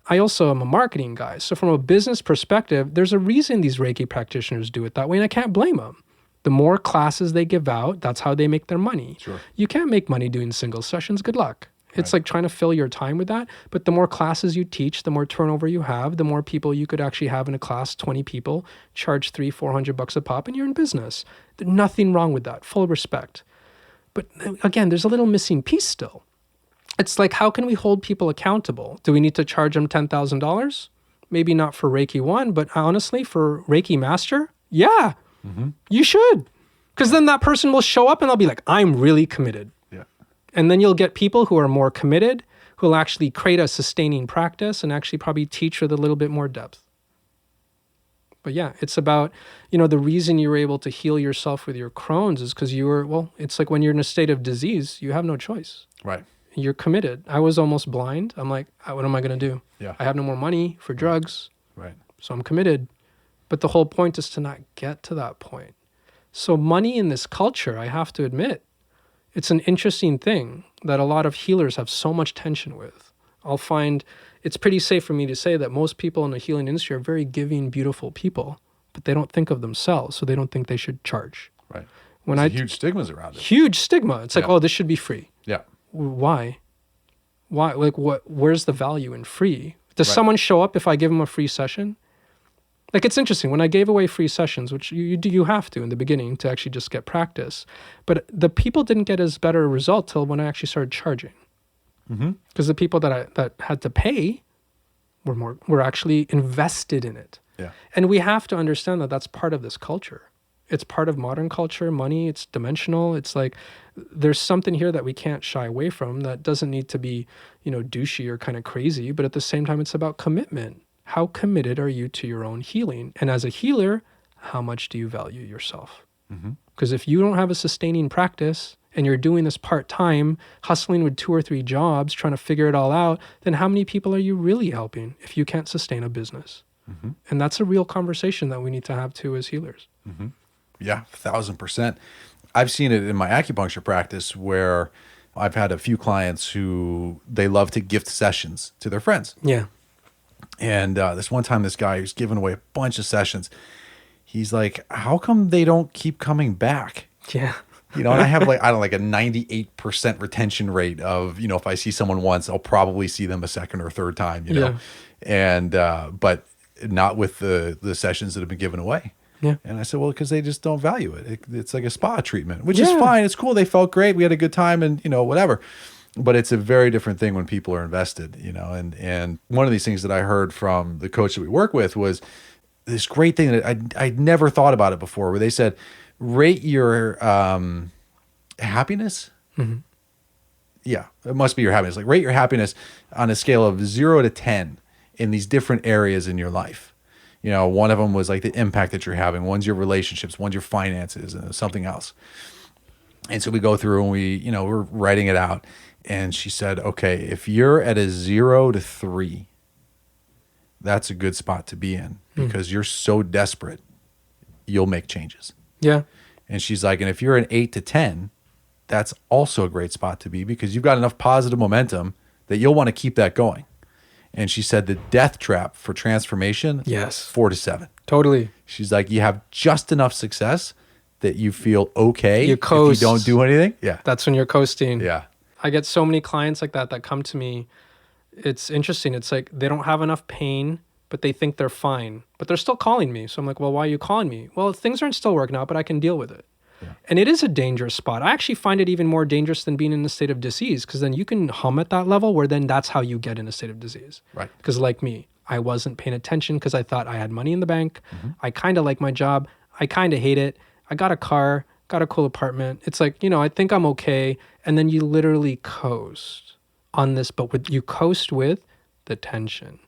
I also am a marketing guy. So from a business perspective, there's a reason these Reiki practitioners do it that way, and I can't blame them. The more classes they give out, that's how they make their money. Sure. You can't make money doing single sessions. Good luck. It's like trying to fill your time with that. But the more classes you teach, the more turnover you have, the more people you could actually have in a class, 20 people, charge $300-400 a pop, and you're in business. There's nothing wrong with that. Full respect. But again, there's a little missing piece still. It's like, how can we hold people accountable? Do we need to charge them $10,000? Maybe not for Reiki 1, but honestly, for Reiki Master, Yeah, you should. Because then that person will show up and they'll be like, I'm really committed. Yeah. And then you'll get people who are more committed, who will actually create a sustaining practice and actually probably teach with a little bit more depth. But yeah, it's about, the reason you were able to heal yourself with your Crohn's is because it's like when you're in a state of disease, you have no choice. Right. You're committed. I was almost blind. I'm like, what am I going to do? Yeah. I have no more money for drugs. Right. So I'm committed. But the whole point is to not get to that point. So money in this culture, I have to admit, it's an interesting thing that a lot of healers have so much tension with. I'll find it's pretty safe for me to say that most people in the healing industry are very giving, beautiful people, but they don't think of themselves, so they don't think they should charge. Right. There's huge stigmas around it. Huge stigma. It's like, this should be free. Yeah. Why? Like, where's the value in free? Does someone show up if I give them a free session? Like, it's interesting. When I gave away free sessions, which you have to in the beginning to actually just get practice, but the people didn't get as better a result till when I actually started charging. Because the people that had to pay were actually invested in it. Yeah. And we have to understand that that's part of this culture. It's part of modern culture, money, it's dimensional. It's like there's something here that we can't shy away from that doesn't need to be, douchey or kind of crazy, but at the same time, it's about commitment. How committed are you to your own healing? And as a healer, how much do you value yourself? Because if you don't have a sustaining practice and you're doing this part-time, hustling with 2 or 3 jobs, trying to figure it all out, then how many people are you really helping if you can't sustain a business? And that's a real conversation that we need to have too as healers. Yeah, 1,000%. I've seen it in my acupuncture practice where I've had a few clients who they love to gift sessions to their friends. Yeah. And this one time, this guy who's giving away a bunch of sessions, he's like, how come they don't keep coming back? Yeah. And I have like a 98% retention rate of, if I see someone once, I'll probably see them a second or third time, Yeah. And, but not with the sessions that have been given away. Yeah. And I said, well, because they just don't value it. It's like a spa treatment, which is fine. It's cool. They felt great. We had a good time and, whatever. But it's a very different thing when people are invested, and one of these things that I heard from the coach that we work with was this great thing that I'd never thought about it before, where they said, rate your happiness. Yeah, it must be your happiness. Like rate your happiness on a scale of 0 to 10 in these different areas in your life. One of them was like the impact that you're having. One's your relationships, one's your finances, and something else. And so we go through and we're writing it out. And she said, okay, if you're at a 0 to 3, that's a good spot to be in because you're so desperate, you'll make changes. Yeah. And she's like, and if you're an 8 to 10, that's also a great spot to be because you've got enough positive momentum that you'll want to keep that going. And she said the death trap for transformation, 4 to 7. Totally. She's like, you have just enough success that you feel okay you coast. if you don't do anything. Yeah. That's when you're coasting. Yeah. I get so many clients like that come to me. It's interesting. It's like they don't have enough pain, but they think they're fine. But they're still calling me. So I'm like, well, why are you calling me? Well, things aren't still working out, but I can deal with it. Yeah. And it is a dangerous spot. I actually find it even more dangerous than being in a state of disease because then you can hum at that level where then that's how you get in a state of disease. Right. Because like me, I wasn't paying attention because I thought I had money in the bank. I kind of like my job. I kind of hate it. I got a car, got a cool apartment. It's like, I think I'm okay. And then you literally coast on this, but you coast with the tension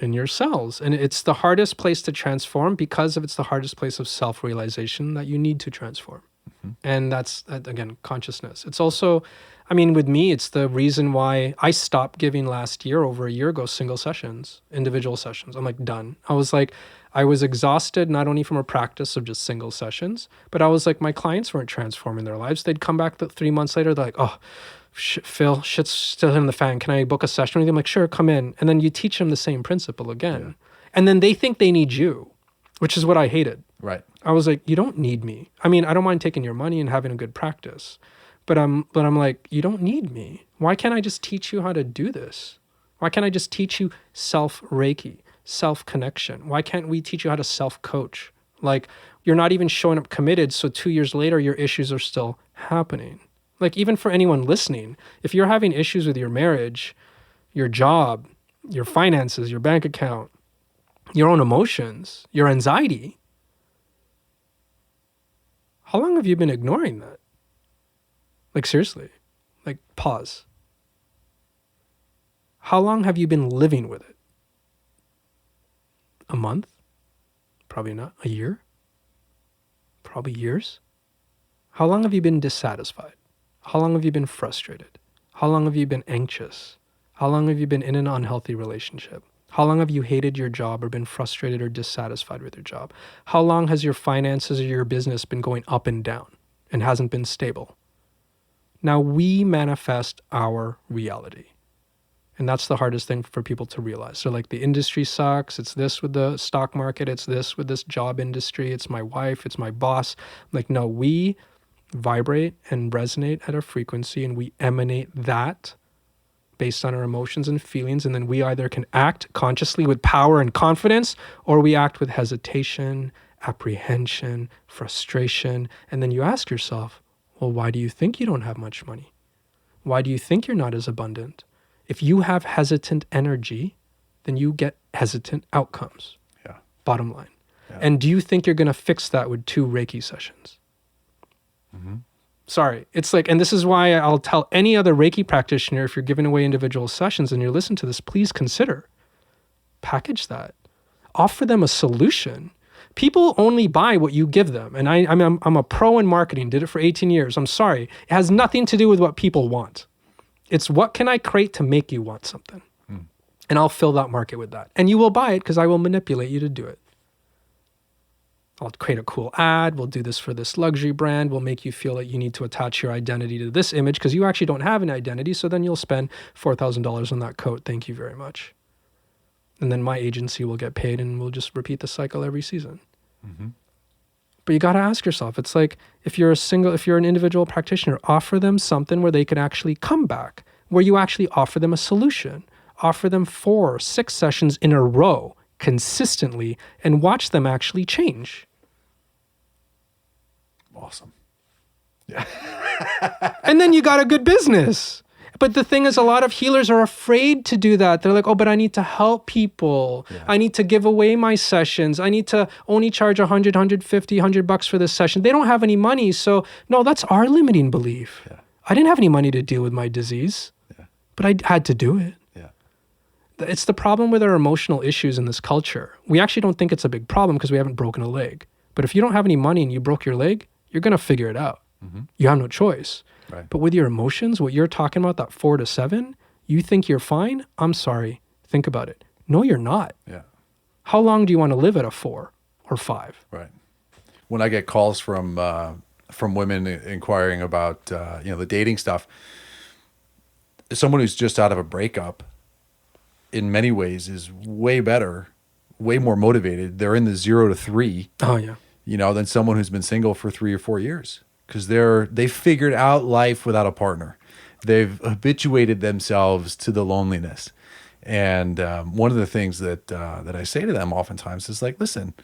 in your cells. And it's the hardest place to transform because it's the hardest place of self-realization that you need to transform. And that's, again, consciousness. It's also, with me, it's the reason why I stopped giving last year, over a year ago, single sessions, individual sessions. I'm like, done. I was exhausted, not only from a practice of just single sessions, but I was like, my clients weren't transforming their lives. They'd come back 3 months later, they're like, oh, Phil, shit's still in the fan. Can I book a session with you? I'm like, sure, come in. And then you teach them the same principle again. Yeah. And then they think they need you, which is what I hated. Right. I was like, you don't need me. I don't mind taking your money and having a good practice. But I'm like, you don't need me. Why can't I just teach you how to do this? Why can't I just teach you self-Reiki? Self-connection. Why can't we teach you how to self-coach? Like, you're not even showing up committed, so 2 years later, your issues are still happening. Like, even for anyone listening, if you're having issues with your marriage, your job, your finances, your bank account, your own emotions, your anxiety, How long have you been ignoring that? Like, seriously, like, pause. How long have you been living with it? A month? Probably not. A year? Probably years. How long have you been dissatisfied? How long have you been frustrated? How long have you been anxious? How long have you been in an unhealthy relationship? How long have you hated your job or been frustrated or dissatisfied with your job? How long has your finances or your business been going up and down and hasn't been stable? Now we manifest our reality. And that's the hardest thing for people to realize. So like the industry sucks. It's this with the stock market. It's this with this job industry. It's my wife. It's my boss. Like, no, we vibrate and resonate at a frequency and we emanate that based on our emotions and feelings. And then we either can act consciously with power and confidence, or we act with hesitation, apprehension, frustration. And then you ask yourself, well, why do you think you don't have much money? Why do you think you're not as abundant? If you have hesitant energy, then you get hesitant outcomes. Yeah. Bottom line. Yeah. And do you think you're going to fix that with 2 Reiki sessions? Mm-hmm. Sorry. It's like, and this is why I'll tell any other Reiki practitioner, if you're giving away individual sessions and you're listening to this, please consider. Package that. Offer them a solution. People only buy what you give them. And I'm a pro in marketing, did it for 18 years. I'm sorry. It has nothing to do with what people want. It's what can I create to make you want something? And I'll fill that market with that. And you will buy it because I will manipulate you to do it. I'll create a cool ad. We'll do this for this luxury brand. We'll make you feel that you need to attach your identity to this image because you actually don't have an identity. So then you'll spend $4,000 on that coat. Thank you very much. And then my agency will get paid and we'll just repeat the cycle every season. Mm-hmm. But you got to ask yourself, it's like if you're an individual practitioner, offer them something where they can actually come back, where you actually offer them a solution, offer them 4 or 6 sessions in a row consistently and watch them actually change. Awesome. Yeah. And then you got a good business. But the thing is, a lot of healers are afraid to do that. They're like, oh, but I need to help people. Yeah. I need to give away my sessions. I need to only charge 100, 150, 100 bucks for this session. They don't have any money. So no, that's our limiting belief. Yeah. I didn't have any money to deal with my disease, but I had to do it. Yeah. It's the problem with our emotional issues in this culture. We actually don't think it's a big problem because we haven't broken a leg. But if you don't have any money and you broke your leg, you're going to figure it out. Mm-hmm. You have no choice. Right. But with your emotions, what you're talking about, that 4 to 7, you think you're fine? I'm sorry. Think about it. No, you're not. Yeah. How long do you want to live at a 4 or 5? Right. When I get calls from women inquiring about the dating stuff, someone who's just out of a breakup, in many ways, is way better, way more motivated. They're in the 0 to 3. Oh yeah. Than someone who's been single for 3 or 4 years. Because they've figured out life without a partner. They've habituated themselves to the loneliness. And one of the things that I say to them oftentimes is like, listen,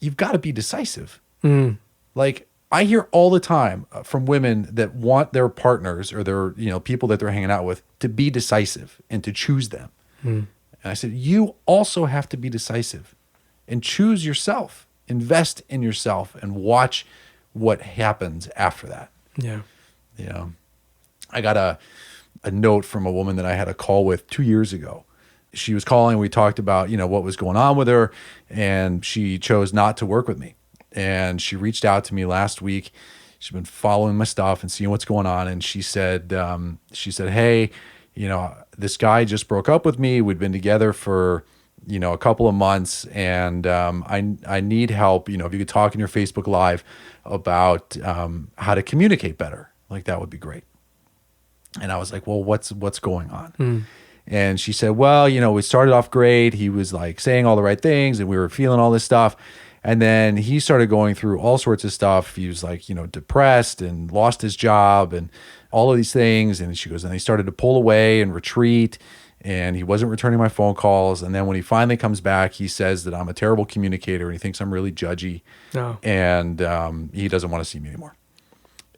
you've got to be decisive. Mm. Like I hear all the time from women that want their partners or their people that they're hanging out with to be decisive and to choose them. Mm. And I said, you also have to be decisive and choose yourself. Invest in yourself and watch what happens after that. Yeah. I got a note from a woman that I had a call with 2 years ago. She was calling. We talked about, what was going on with her, and she chose not to work with me. And she reached out to me last week. She's been following my stuff and seeing what's going on. And she said, hey, this guy just broke up with me. We'd been together for a couple of months, and I need help. If you could talk in your Facebook Live about how to communicate better, like that would be great. And I was like, well, what's going on? Mm. And she said, well, we started off great. He was like saying all the right things, and we were feeling all this stuff. And then he started going through all sorts of stuff. He was like, depressed and lost his job and all of these things. And she goes, and he started to pull away and retreat. And he wasn't returning my phone calls. And then when he finally comes back, he says that I'm a terrible communicator and he thinks I'm really judgy. Oh. And he doesn't want to see me anymore.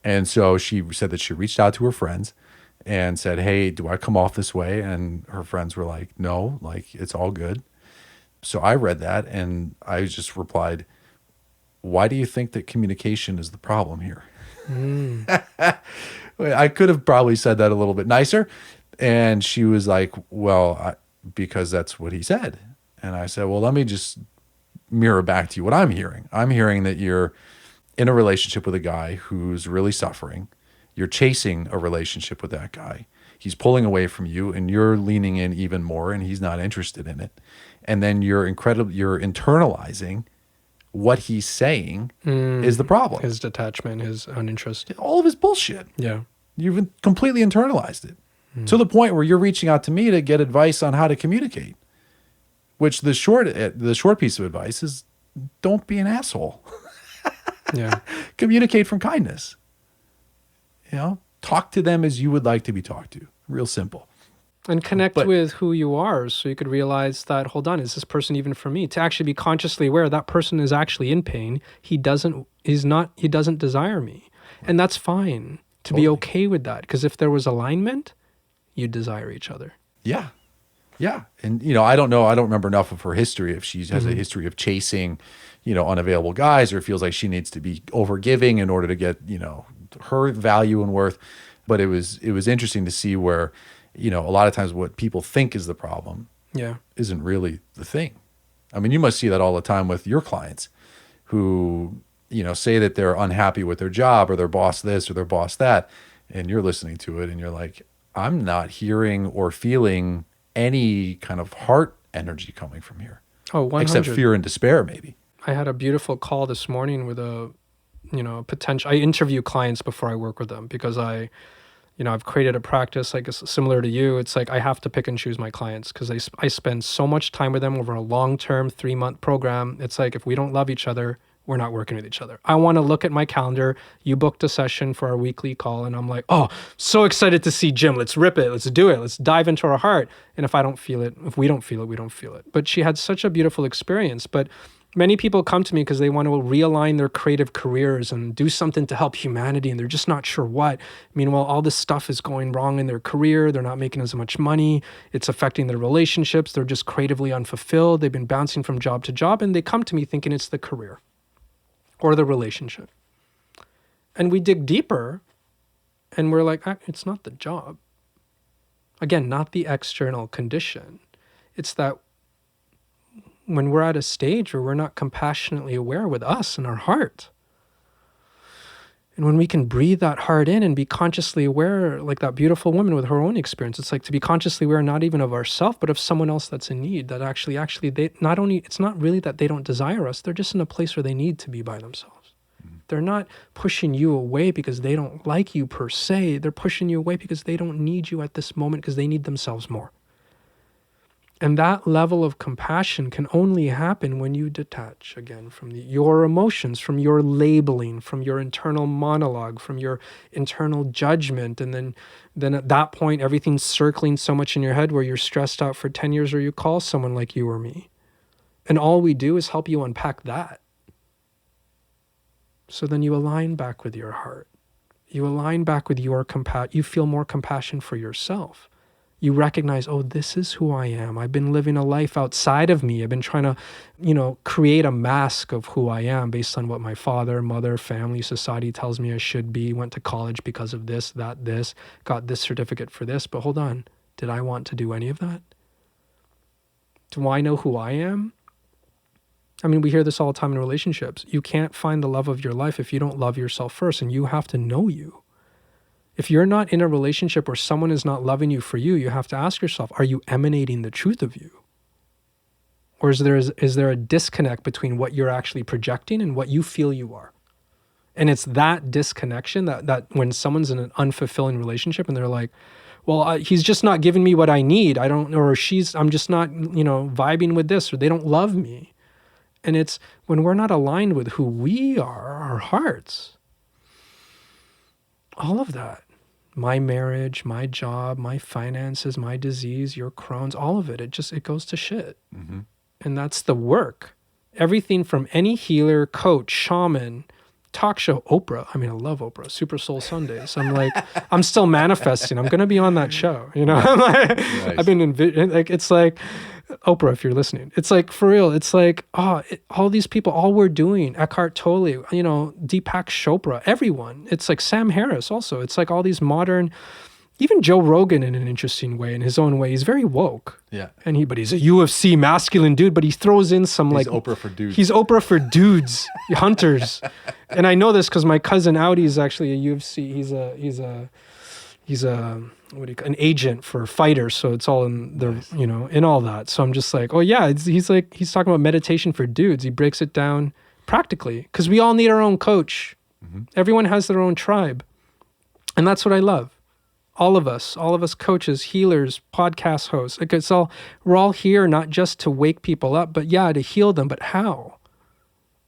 And so she said that she reached out to her friends and said, hey, do I come off this way? And her friends were like, no, like it's all good. So I read that and I just replied, why do you think that communication is the problem here? Mm. I could have probably said that a little bit nicer. And she was like, well, because that's what he said. And I said, well, let me just mirror back to you what I'm hearing. I'm hearing that you're in a relationship with a guy who's really suffering. You're chasing a relationship with that guy. He's pulling away from you and you're leaning in even more and he's not interested in it. And then you're internalizing what he's saying is the problem. His detachment, his uninterest. All of his bullshit. Yeah. You've completely internalized it to the point where you're reaching out to me to get advice on how to communicate, which the short piece of advice is don't be an asshole. Yeah. Communicate from kindness. Talk to them as you would like to be talked to. Real simple. And connect with who you are so you could realize that, hold on, is this person even for me? To actually be consciously aware that person is actually in pain. He doesn't desire me. And that's fine. To be okay with that. Because if there was alignment, you desire each other. Yeah. Yeah. And, I don't remember enough of her history. If she has a history of chasing, unavailable guys, or feels like she needs to be overgiving in order to get, her value and worth. But it was interesting to see where, a lot of times what people think is the problem isn't really the thing. I mean, you must see that all the time with your clients who, say that they're unhappy with their job or their boss this or their boss that. And you're listening to it and you're like, I'm not hearing or feeling any kind of heart energy coming from here. Oh, 100. Except fear and despair, maybe. I had a beautiful call this morning with I interview clients before I work with them because I've created a practice, I guess, similar to you. It's like I have to pick and choose my clients because I spend so much time with them over a long-term 3-month program. It's like if we don't love each other, we're not working with each other. I want to look at my calendar. You booked a session for our weekly call and I'm like, oh, so excited to see Jim. Let's rip it. Let's do it. Let's dive into our heart. And if we don't feel it, we don't feel it. But she had such a beautiful experience. But many people come to me because they want to realign their creative careers and do something to help humanity, and they're just not sure what. Meanwhile, all this stuff is going wrong in their career. They're not making as much money. It's affecting their relationships. They're just creatively unfulfilled. They've been bouncing from job to job, and they come to me thinking it's the career or the relationship. And we dig deeper, and we're like, it's not the job. Again, not the external condition. It's that when we're at a stage where we're not compassionately aware with us and our heart. And when we can breathe that heart in and be consciously aware, like that beautiful woman with her own experience, it's like to be consciously aware not even of ourselves, but of someone else that's in need, that actually they not only, it's not really that they don't desire us, they're just in a place where they need to be by themselves. They're not pushing you away because they don't like you per se. They're pushing you away because they don't need you at this moment because they need themselves more. And that level of compassion can only happen when you detach again from your emotions, from your labeling, from your internal monologue, from your internal judgment. And then at that point, everything's circling so much in your head where you're stressed out for 10 years or you call someone like you or me. And all we do is help you unpack that. So then you align back with your heart. You align back with your you feel more compassion for yourself. You recognize, oh, this is who I am. I've been living a life outside of me. I've been trying to, create a mask of who I am based on what my father, mother, family, society tells me I should be. Went to college because of this, got this certificate for this. But hold on, did I want to do any of that? Do I know who I am? I mean, we hear this all the time in relationships. You can't find the love of your life if you don't love yourself first, and you have to know you. If you're not in a relationship where someone is not loving you for you, you have to ask yourself, are you emanating the truth of you? Or is there a disconnect between what you're actually projecting and what you feel you are? And it's that disconnection that when someone's in an unfulfilling relationship and they're like, well, he's just not giving me what I need. I'm just not, vibing with this, or they don't love me. And it's when we're not aligned with who we are, our hearts, all of that, my marriage, my job, my finances, my disease, your Crohn's, all of it, it goes to shit. Mm-hmm. And that's the work. Everything from any healer, coach, shaman, talk show, Oprah. I mean, I love Oprah. Super Soul Sundays. I'm like, I'm still manifesting. I'm gonna be on that show. I'm like, Nice. I've been like, it's like Oprah, if you're listening. It's like for real. It's like all these people, all we're doing, Eckhart Tolle, Deepak Chopra, everyone. It's like Sam Harris also. It's like all these modern. Even Joe Rogan in an interesting way, in his own way, he's very woke. Yeah. But he's a UFC masculine dude, but he throws in some He's Oprah for dudes. He's Oprah for dudes, hunters. And I know this because my cousin Audi is actually a UFC. He's a what do you call an agent for fighters. So it's all in the, Nice. In all that. So I'm just like, oh yeah, he's talking about meditation for dudes. He breaks it down practically because we all need our own coach. Mm-hmm. Everyone has their own tribe. And that's what I love. All of us coaches, healers, podcast hosts. Like we're all here not just to wake people up, but to heal them. But how?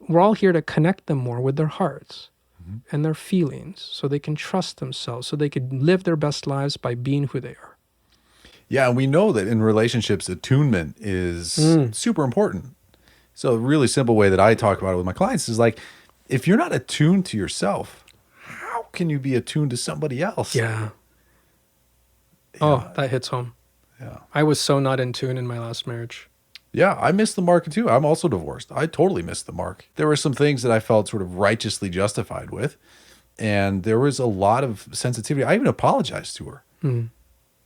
We're all here to connect them more with their hearts and their feelings so they can trust themselves, so they could live their best lives by being who they are. Yeah, and we know that in relationships, attunement is super important. So a really simple way that I talk about it with my clients is like, if you're not attuned to yourself, how can you be attuned to somebody else? Yeah. Oh, that hits home. Yeah. I was so not in tune in my last marriage. Yeah, I missed the mark too. I'm also divorced. I totally missed the mark. There were some things that I felt sort of righteously justified with, and there was a lot of sensitivity. I even apologized to her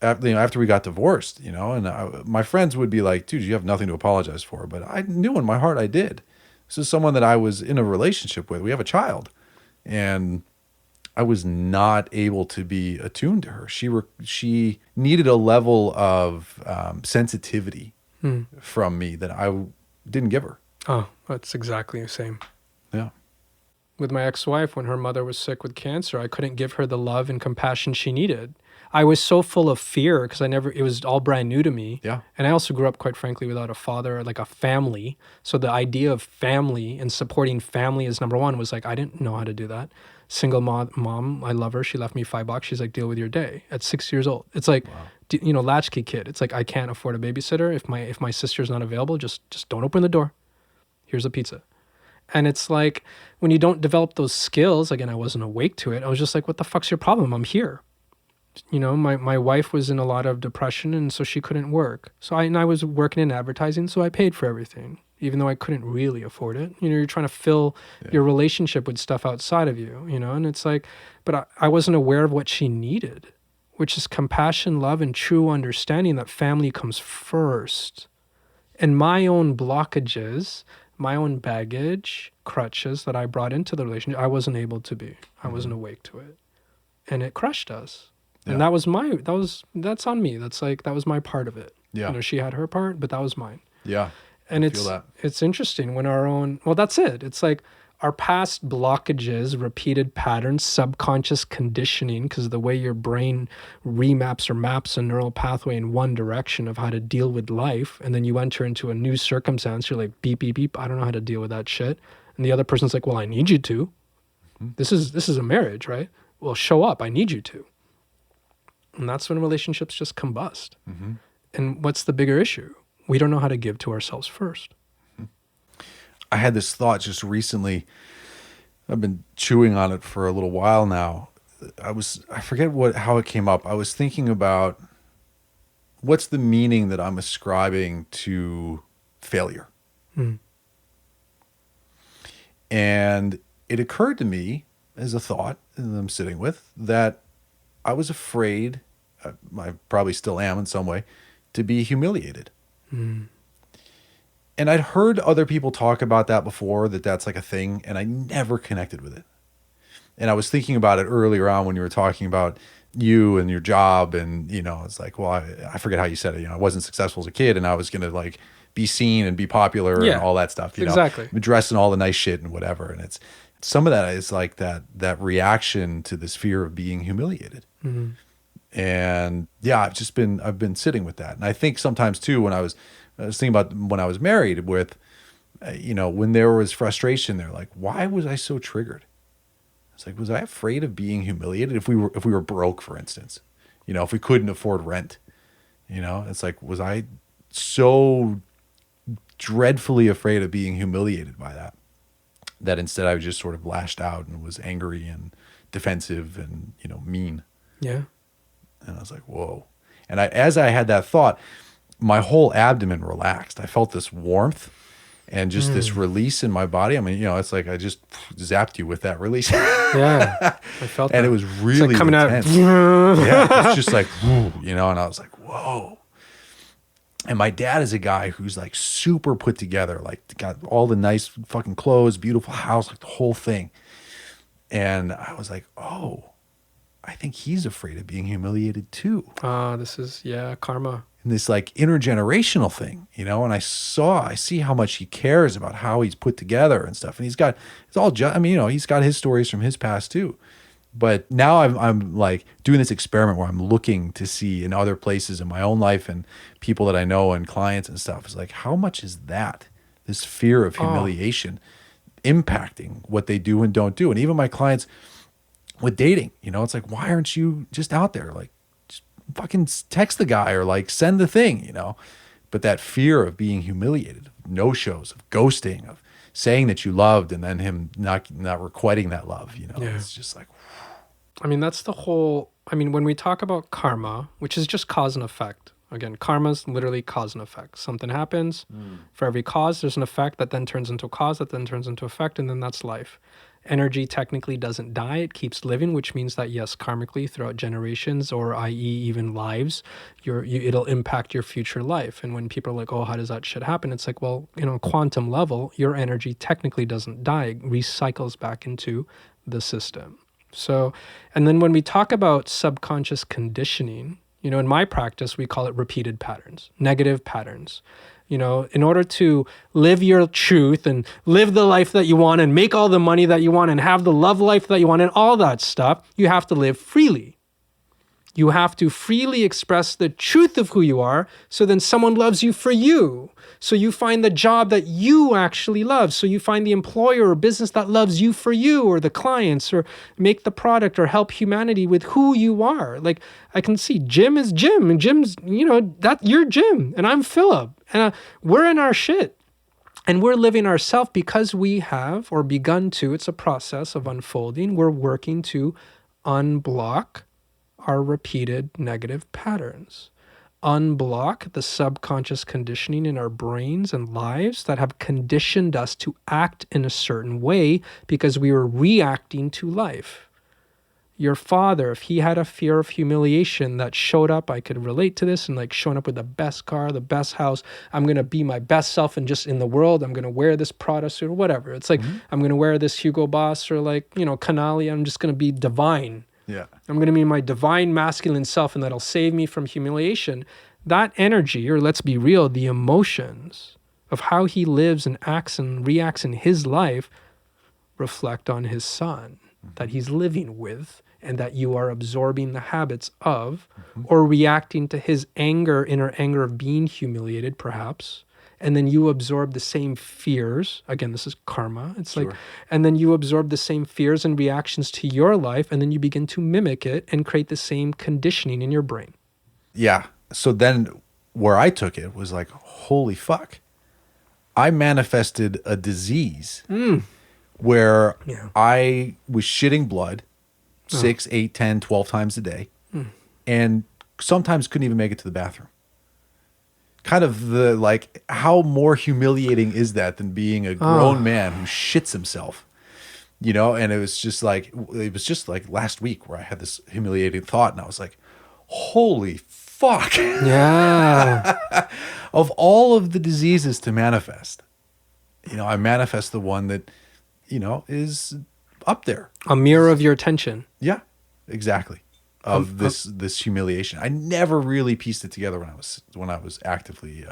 after we got divorced, and my friends would be like, dude, you have nothing to apologize for. But I knew in my heart I did. This is someone that I was in a relationship with. We have a child, and I was not able to be attuned to her. She needed a level of sensitivity from me that I didn't give her. Oh, that's exactly the same. Yeah. With my ex-wife, when her mother was sick with cancer, I couldn't give her the love and compassion she needed. I was so full of fear because it was all brand new to me. Yeah. And I also grew up, quite frankly, without a father, like a family. So the idea of family and supporting family as number one was like, I didn't know how to do that. Single mom, I love her. She left me $5. She's like, deal with your day at 6 years old. It's like, latchkey kid. It's like, I can't afford a babysitter. If my sister's not available, just don't open the door. Here's a pizza. And it's like, when you don't develop those skills, again, I wasn't awake to it. I was just like, what the fuck's your problem? I'm here. My wife was in a lot of depression, and so she couldn't work. So I was working in advertising, so I paid for everything, even though I couldn't really afford it. You're trying to fill your relationship with stuff outside of you, and it's like, but I wasn't aware of what she needed, which is compassion, love, and true understanding that family comes first. And my own blockages, my own baggage, crutches that I brought into the relationship, I wasn't able to be. I wasn't awake to it. And it crushed us. Yeah. And that's on me. That was my part of it. Yeah. She had her part, but that was mine. Yeah. And I feel that. it's interesting when that's it. It's like our past blockages, repeated patterns, subconscious conditioning, because the way your brain remaps or maps a neural pathway in one direction of how to deal with life, and then you enter into a new circumstance, you're like, beep, beep, beep, I don't know how to deal with that shit. And the other person's like, well, I need you to. This is a marriage, right? Well, show up, I need you to. And that's when relationships just combust. Mm-hmm. And what's the bigger issue? We don't know how to give to ourselves first. I had this thought just recently. I've been chewing on it for a little while now. I forget how it came up. I was thinking about what's the meaning that I'm ascribing to failure. And it occurred to me as a thought that I'm sitting with that I was afraid, I probably still am in some way, to be humiliated. And I'd heard other people talk about that before, that's like a thing, and I never connected with it. And I was thinking about it earlier on when you were talking about you and your job, and, it's like, well, I forget how you said it. I wasn't successful as a kid, and I was going to like be seen and be popular and all that stuff. Exactly. Dressing all the nice shit and whatever. And it's some of that is like that reaction to this fear of being humiliated. Mm-hmm. And yeah, I've been sitting with that. And I think sometimes too, when I was thinking about when I was married with, when there was frustration there, like, why was I so triggered? It's like, was I afraid of being humiliated if we were broke, for instance, if we couldn't afford rent, it's like, was I so dreadfully afraid of being humiliated by that? that instead I just sort of lashed out and was angry and defensive and, mean. Yeah. And I was like, whoa. And as I had that thought, my whole abdomen relaxed. I felt this warmth and just this release in my body. I mean, it's like I just zapped you with that release. Yeah. I felt that. And it was really it's like coming intense. out. Yeah, it's just like, and I was like, whoa. And my dad is a guy who's like super put together, like got all the nice fucking clothes, beautiful house, like the whole thing. And I was like, oh, I think he's afraid of being humiliated too. This is, karma. And this like intergenerational thing, and I see how much he cares about how he's put together and stuff. And he's got his stories from his past too. But now I'm like doing this experiment where I'm looking to see in other places in my own life and people that I know and clients and stuff. It's like, how much is this fear of humiliation impacting what they do and don't do? And even my clients with dating, it's like, why aren't you just out there? Like, just fucking text the guy or like send the thing, But that fear of being humiliated, of no-shows, of ghosting, of saying that you loved and then him not requiting that love, It's just like... I mean, that's the whole... I mean, when we talk about karma, which is just cause and effect. Again, karma is literally cause and effect. Something happens. For every cause, there's an effect that then turns into a cause, that then turns into effect, and then that's life. Energy technically doesn't die. It keeps living, which means that, yes, karmically, throughout generations, or i.e. even lives, it'll impact your future life. And when people are like, oh, how does that shit happen? It's like, well, quantum level, your energy technically doesn't die. It recycles back into the system. So, and then when we talk about subconscious conditioning, in my practice, we call it repeated patterns, negative patterns. In order to live your truth and live the life that you want and make all the money that you want and have the love life that you want and all that stuff, you have to live freely. You have to freely express the truth of who you are, so then someone loves you for you. So you find the job that you actually love. So you find the employer or business that loves you for you, or the clients, or make the product or help humanity with who you are. Like, I can see Jim is Jim, and Jim's, that you're Jim and I'm Philip, and we're in our shit. And we're living ourselves because we have, or begun to, it's a process of unfolding. We're working to unblock our repeated negative patterns. Unblock the subconscious conditioning in our brains and lives that have conditioned us to act in a certain way because we were reacting to life. Your father, if he had a fear of humiliation that showed up, I could relate to this, and like showing up with the best car, the best house, I'm going to be my best self and just in the world, I'm going to wear this Prada suit or whatever. It's like, I'm going to wear this Hugo Boss or like, Canali, I'm just going to be divine. Yeah. I'm going to be my divine masculine self, and that'll save me from humiliation. That energy, or let's be real, the emotions of how he lives and acts and reacts in his life reflect on his son that he's living with, and that you are absorbing the habits of, or reacting to his anger, inner anger of being humiliated, perhaps. And then you absorb the same fears. Again, this is karma. It's like, and then you absorb the same fears and reactions to your life, and then you begin to mimic it and create the same conditioning in your brain. Yeah. So then where I took it was like, holy fuck. I manifested a disease where I was shitting blood 6, 8, 10, 12 times a day, and sometimes couldn't even make it to the bathroom. Kind of the, like, how more humiliating is that than being a grown man who shits himself, and it was just like last week where I had this humiliating thought, and I was like, holy fuck. Yeah. Of all of the diseases to manifest, I manifest the one that, is up there. A mirror of your attention. Yeah, exactly. Of this humiliation. I never really pieced it together when I was actively.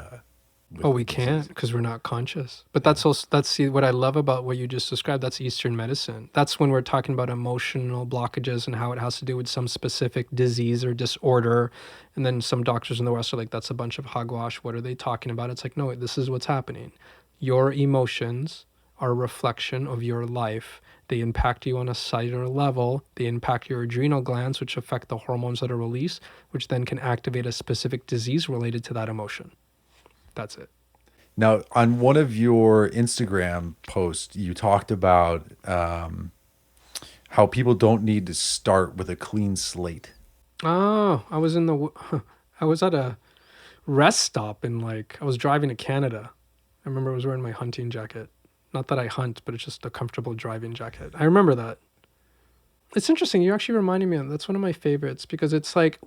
We can't, because we're not conscious. But that's what I love about what you just described. That's Eastern medicine. That's when we're talking about emotional blockages and how it has to do with some specific disease or disorder. And then some doctors in the West are like, that's a bunch of hogwash. What are they talking about? It's like, no, this is what's happening. Your emotions are a reflection of your life. They impact you on a cellular level. They impact your adrenal glands, which affect the hormones that are released, which then can activate a specific disease related to that emotion. That's it. Now, on one of your Instagram posts, you talked about how people don't need to start with a clean slate. Oh, I was at a rest stop I was driving to Canada. I remember I was wearing my hunting jacket. Not that I hunt, but it's just a comfortable driving jacket. I remember that. It's interesting. You're actually reminding me of that's one of my favorites because it's like,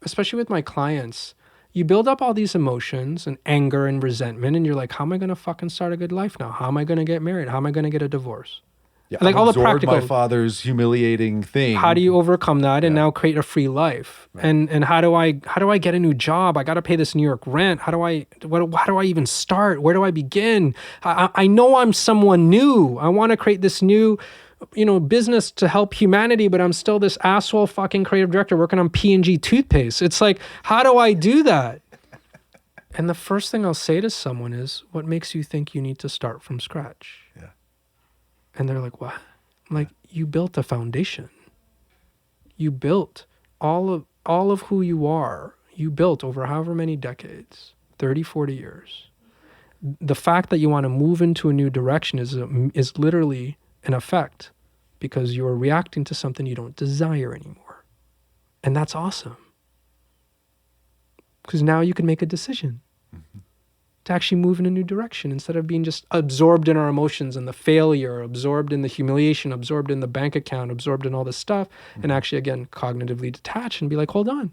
especially with my clients, you build up all these emotions and anger and resentment, and you're like, how am I going to fucking start a good life now? How am I going to get married? How am I going to get a divorce? Yeah, Like I've all the absorbed practical. my father's humiliating thing. How do you overcome that and now create a free life? Right. And how do I get a new job? I got to pay this New York rent. How do I even start? Where do I begin? I know I'm someone new. I want to create this new, business to help humanity, but I'm still this asshole fucking creative director working on P&G toothpaste. It's like, how do I do that? And the first thing I'll say to someone is, what makes you think you need to start from scratch? Yeah. And they're like, what? I'm like, you built a foundation. You built all of who you are. You built over however many decades, 30, 40 years. The fact that you want to move into a new direction is literally an effect because you're reacting to something you don't desire anymore. And that's awesome. Because now you can make a decision to actually move in a new direction instead of being just absorbed in our emotions and the failure, absorbed in the humiliation, absorbed in the bank account, absorbed in all this stuff, and actually, again, cognitively detach and be like, hold on.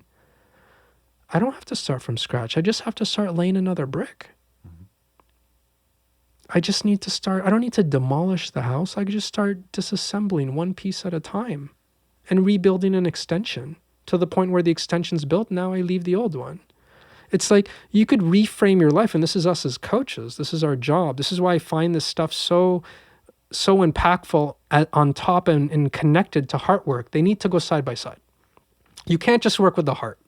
I don't have to start from scratch. I just have to start laying another brick. I just need to start. I don't need to demolish the house. I can just start disassembling one piece at a time and rebuilding an extension to the point where the extension's built. Now I leave the old one. It's like you could reframe your life, and this is us as coaches. This is our job. This is why I find this stuff so impactful on top and connected to heart work. They need to go side by side. You can't just work with the heart.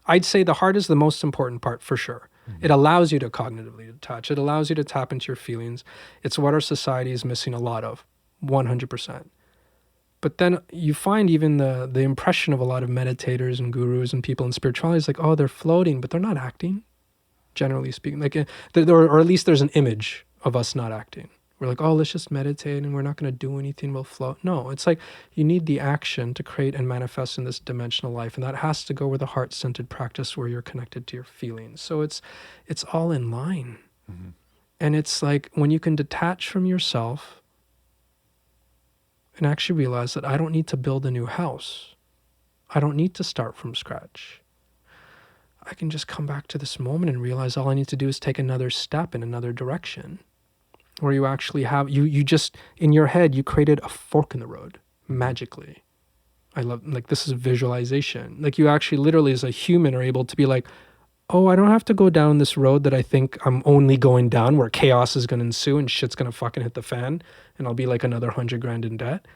I'd say the heart is the most important part for sure. Mm-hmm. It allows you to cognitively detach. It allows you to tap into your feelings. It's what our society is missing a lot of, 100%. But then you find even the impression of a lot of meditators and gurus and people in spirituality is like, oh, they're floating, but they're not acting, generally speaking. Like, or at least there's an image of us not acting. We're like, oh, let's just meditate and we're not going to do anything. We'll float. No, it's like you need the action to create and manifest in this dimensional life. And that has to go with a heart-centered practice where you're connected to your feelings. So it's all in line. Mm-hmm. And it's like when you can detach from yourself and actually realize that I don't need to build a new house. I don't need to start from scratch. I can just come back to this moment and realize all I need to do is take another step in another direction. Where you actually have, you just, in your head, you created a fork in the road, magically. I love, like, this is visualization. Like, you actually literally as a human are able to be like, oh, I don't have to go down this road that I think I'm only going down where chaos is going to ensue and shit's going to fucking hit the fan and I'll be like another $100,000 in debt.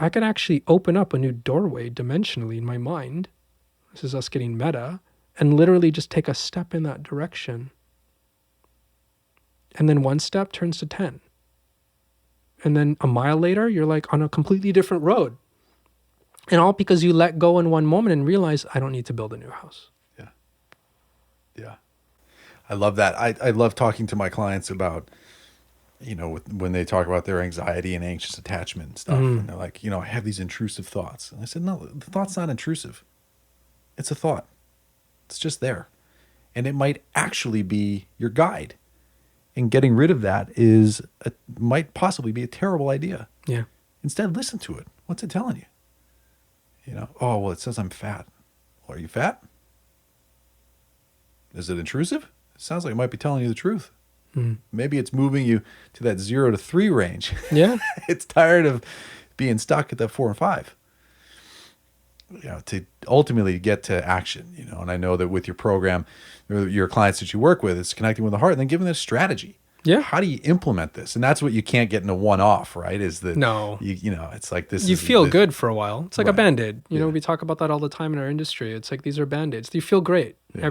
I can actually open up a new doorway dimensionally in my mind. This is us getting meta and literally just take a step in that direction. And then one step turns to 10. And then a mile later, you're like on a completely different road. And all because you let go in one moment and realize I don't need to build a new house. Yeah. I love that. I love talking to my clients about, when they talk about their anxiety and anxious attachment and stuff. And they're like, I have these intrusive thoughts. And I said, no, the thought's not intrusive. It's a thought. It's just there. And it might actually be your guide. And getting rid of that might possibly be a terrible idea. Yeah. Instead, listen to it. What's it telling you? Oh, well, it says I'm fat. Well, are you fat? Is it intrusive? It sounds like it might be telling you the truth. Maybe it's moving you to that 0 to 3 range. Yeah. It's tired of being stuck at that 4 and 5. To ultimately get to action, and I know that with your program, your clients that you work with, it's connecting with the heart and then giving them a strategy. Yeah. How do you implement this? And that's what you can't get in a one-off, right? No. It's like this. You feel good for a while. It's like right. a Band-Aid. We talk about that all the time in our industry. It's like these are Band-Aids. You feel great. Yeah.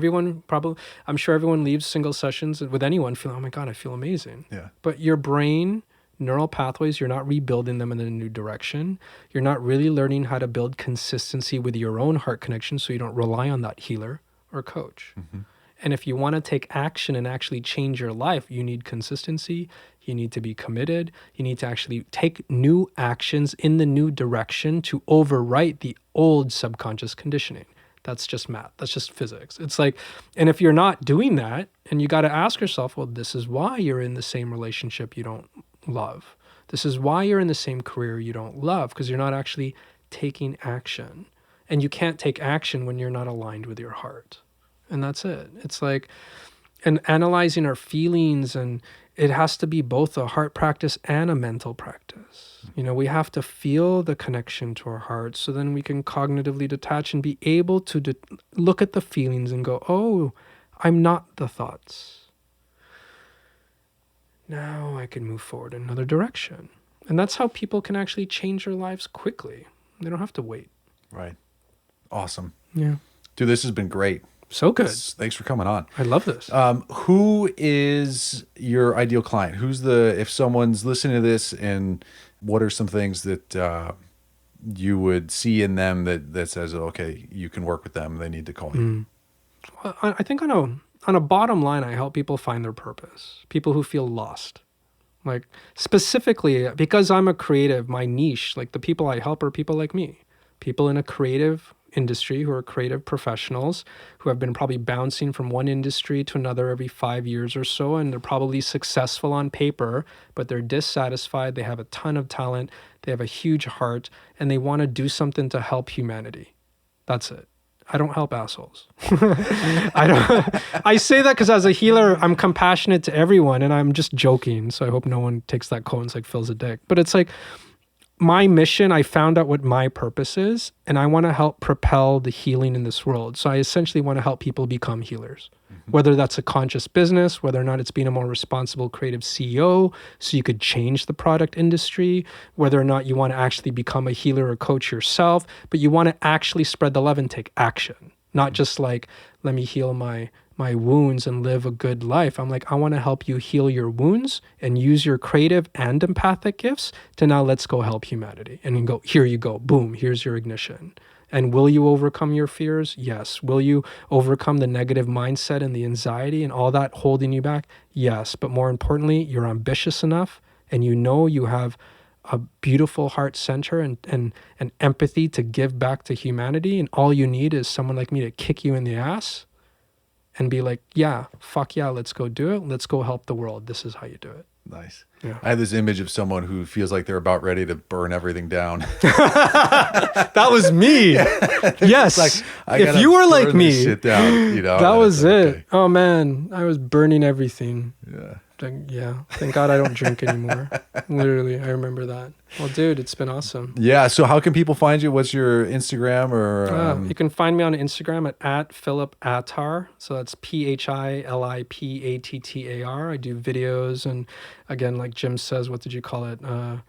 I'm sure everyone leaves single sessions with anyone feeling, oh my God, I feel amazing. Yeah. But your brain, neural pathways, you're not rebuilding them in a new direction. You're not really learning how to build consistency with your own heart connection so you don't rely on that healer or coach. Mm-hmm. And if you want to take action and actually change your life, you need consistency. You need to be committed. You need to actually take new actions in the new direction to overwrite the old subconscious conditioning. That's just math. That's just physics. It's like, and if you're not doing that, and you got to ask yourself, well, this is why you're in the same relationship you don't love. This is why you're in the same career you don't love, because you're not actually taking action. And you can't take action when you're not aligned with your heart. And that's it. It's like, and analyzing our feelings, and it has to be both a heart practice and a mental practice. You know, we have to feel the connection to our heart, so then we can cognitively detach and be able to look at the feelings and go, oh, I'm not the thoughts. Now I can move forward in another direction. And that's how people can actually change their lives quickly. They don't have to wait. Right. Awesome. Yeah. Dude, this has been great. So good. Thanks for coming on. I love this. Who is your ideal client? If someone's listening to this, and what are some things that you would see in them that says, okay, you can work with them, they need to call you? Well, I think on a bottom line, I help people find their purpose. People who feel lost. Like, specifically, because I'm a creative, my niche, like the people I help are people like me. People in a creative industry who are creative professionals who have been probably bouncing from one industry to another every 5 years or so, and they're probably successful on paper, but they're dissatisfied. They have a ton of talent. They have a huge heart, and they want to do something to help humanity. That's it. I don't help assholes. I say that because as a healer, I'm compassionate to everyone, and I'm just joking. So I hope no one takes that quote and like Phil's a dick. But it's like, my mission, I found out what my purpose is, and I want to help propel the healing in this world. So I essentially want to help people become healers, whether that's a conscious business, whether or not it's being a more responsible creative CEO, so you could change the product industry, whether or not you want to actually become a healer or coach yourself, but you want to actually spread the love and take action, not just like, let me heal my wounds and live a good life. I'm like, I want to help you heal your wounds and use your creative and empathic gifts to now let's go help humanity. And you go, here you go, boom, here's your ignition. And will you overcome your fears? Yes. Will you overcome the negative mindset and the anxiety and all that holding you back? Yes. But more importantly, you're ambitious enough, and you know you have a beautiful heart center and empathy to give back to humanity. And all you need is someone like me to kick you in the ass and be like, yeah, fuck yeah, let's go do it. Let's go help the world. This is how you do it. Nice. Yeah. I have this image of someone who feels like they're about ready to burn everything down. That was me. Yes. Like, if you were like me, shit down, that was it. Okay. Oh man, I was burning everything. Yeah. Yeah. Thank God I don't drink anymore. Literally, I remember that. Well, dude, it's been awesome. Yeah. So how can people find you? What's your Instagram or? You can find me on Instagram at Philip Attar. So that's PhilipAttar. I do videos, and again, like Jim says, what did you call it?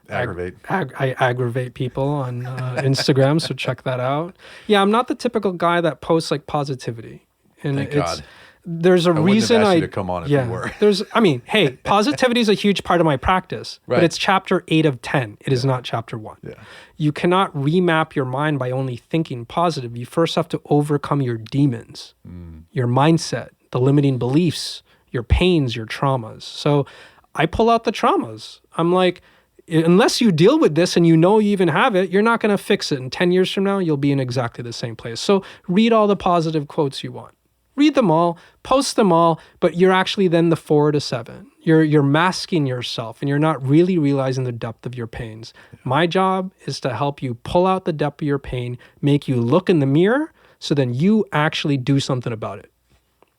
Aggravate. I aggravate people on Instagram. So check that out. Yeah, I'm not the typical guy that posts like positivity. And Thank God. There's a reason I to come on if you were. Hey, positivity is a huge part of my practice, right. But it's chapter 8 of 10. It is not chapter 1. Yeah. You cannot remap your mind by only thinking positive. You first have to overcome your demons, your mindset, the limiting beliefs, your pains, your traumas. So I pull out the traumas. I'm like, unless you deal with this and you know you even have it, you're not going to fix it. And 10 years from now, you'll be in exactly the same place. So read all the positive quotes you want. Read them all, post them all, but you're actually then the 4 to 7. You're masking yourself, and you're not really realizing the depth of your pains. My job is to help you pull out the depth of your pain, make you look in the mirror, so then you actually do something about it.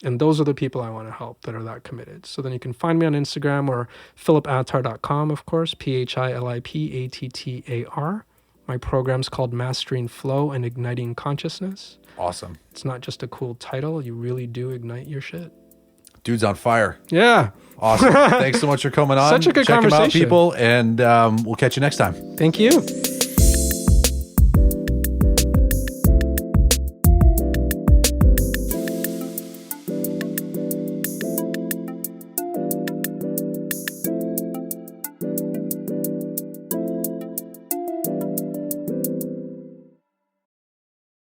And those are the people I want to help that are that committed. So then you can find me on Instagram or philipattar.com, of course, PhilipAttar. My program's called Mastering Flow and Igniting Consciousness. Awesome. It's not just a cool title. You really do ignite your shit. Dude's on fire. Yeah. Awesome. Thanks so much for coming on. Such a good conversation. Check him out, people, and we'll catch you next time. Thank you.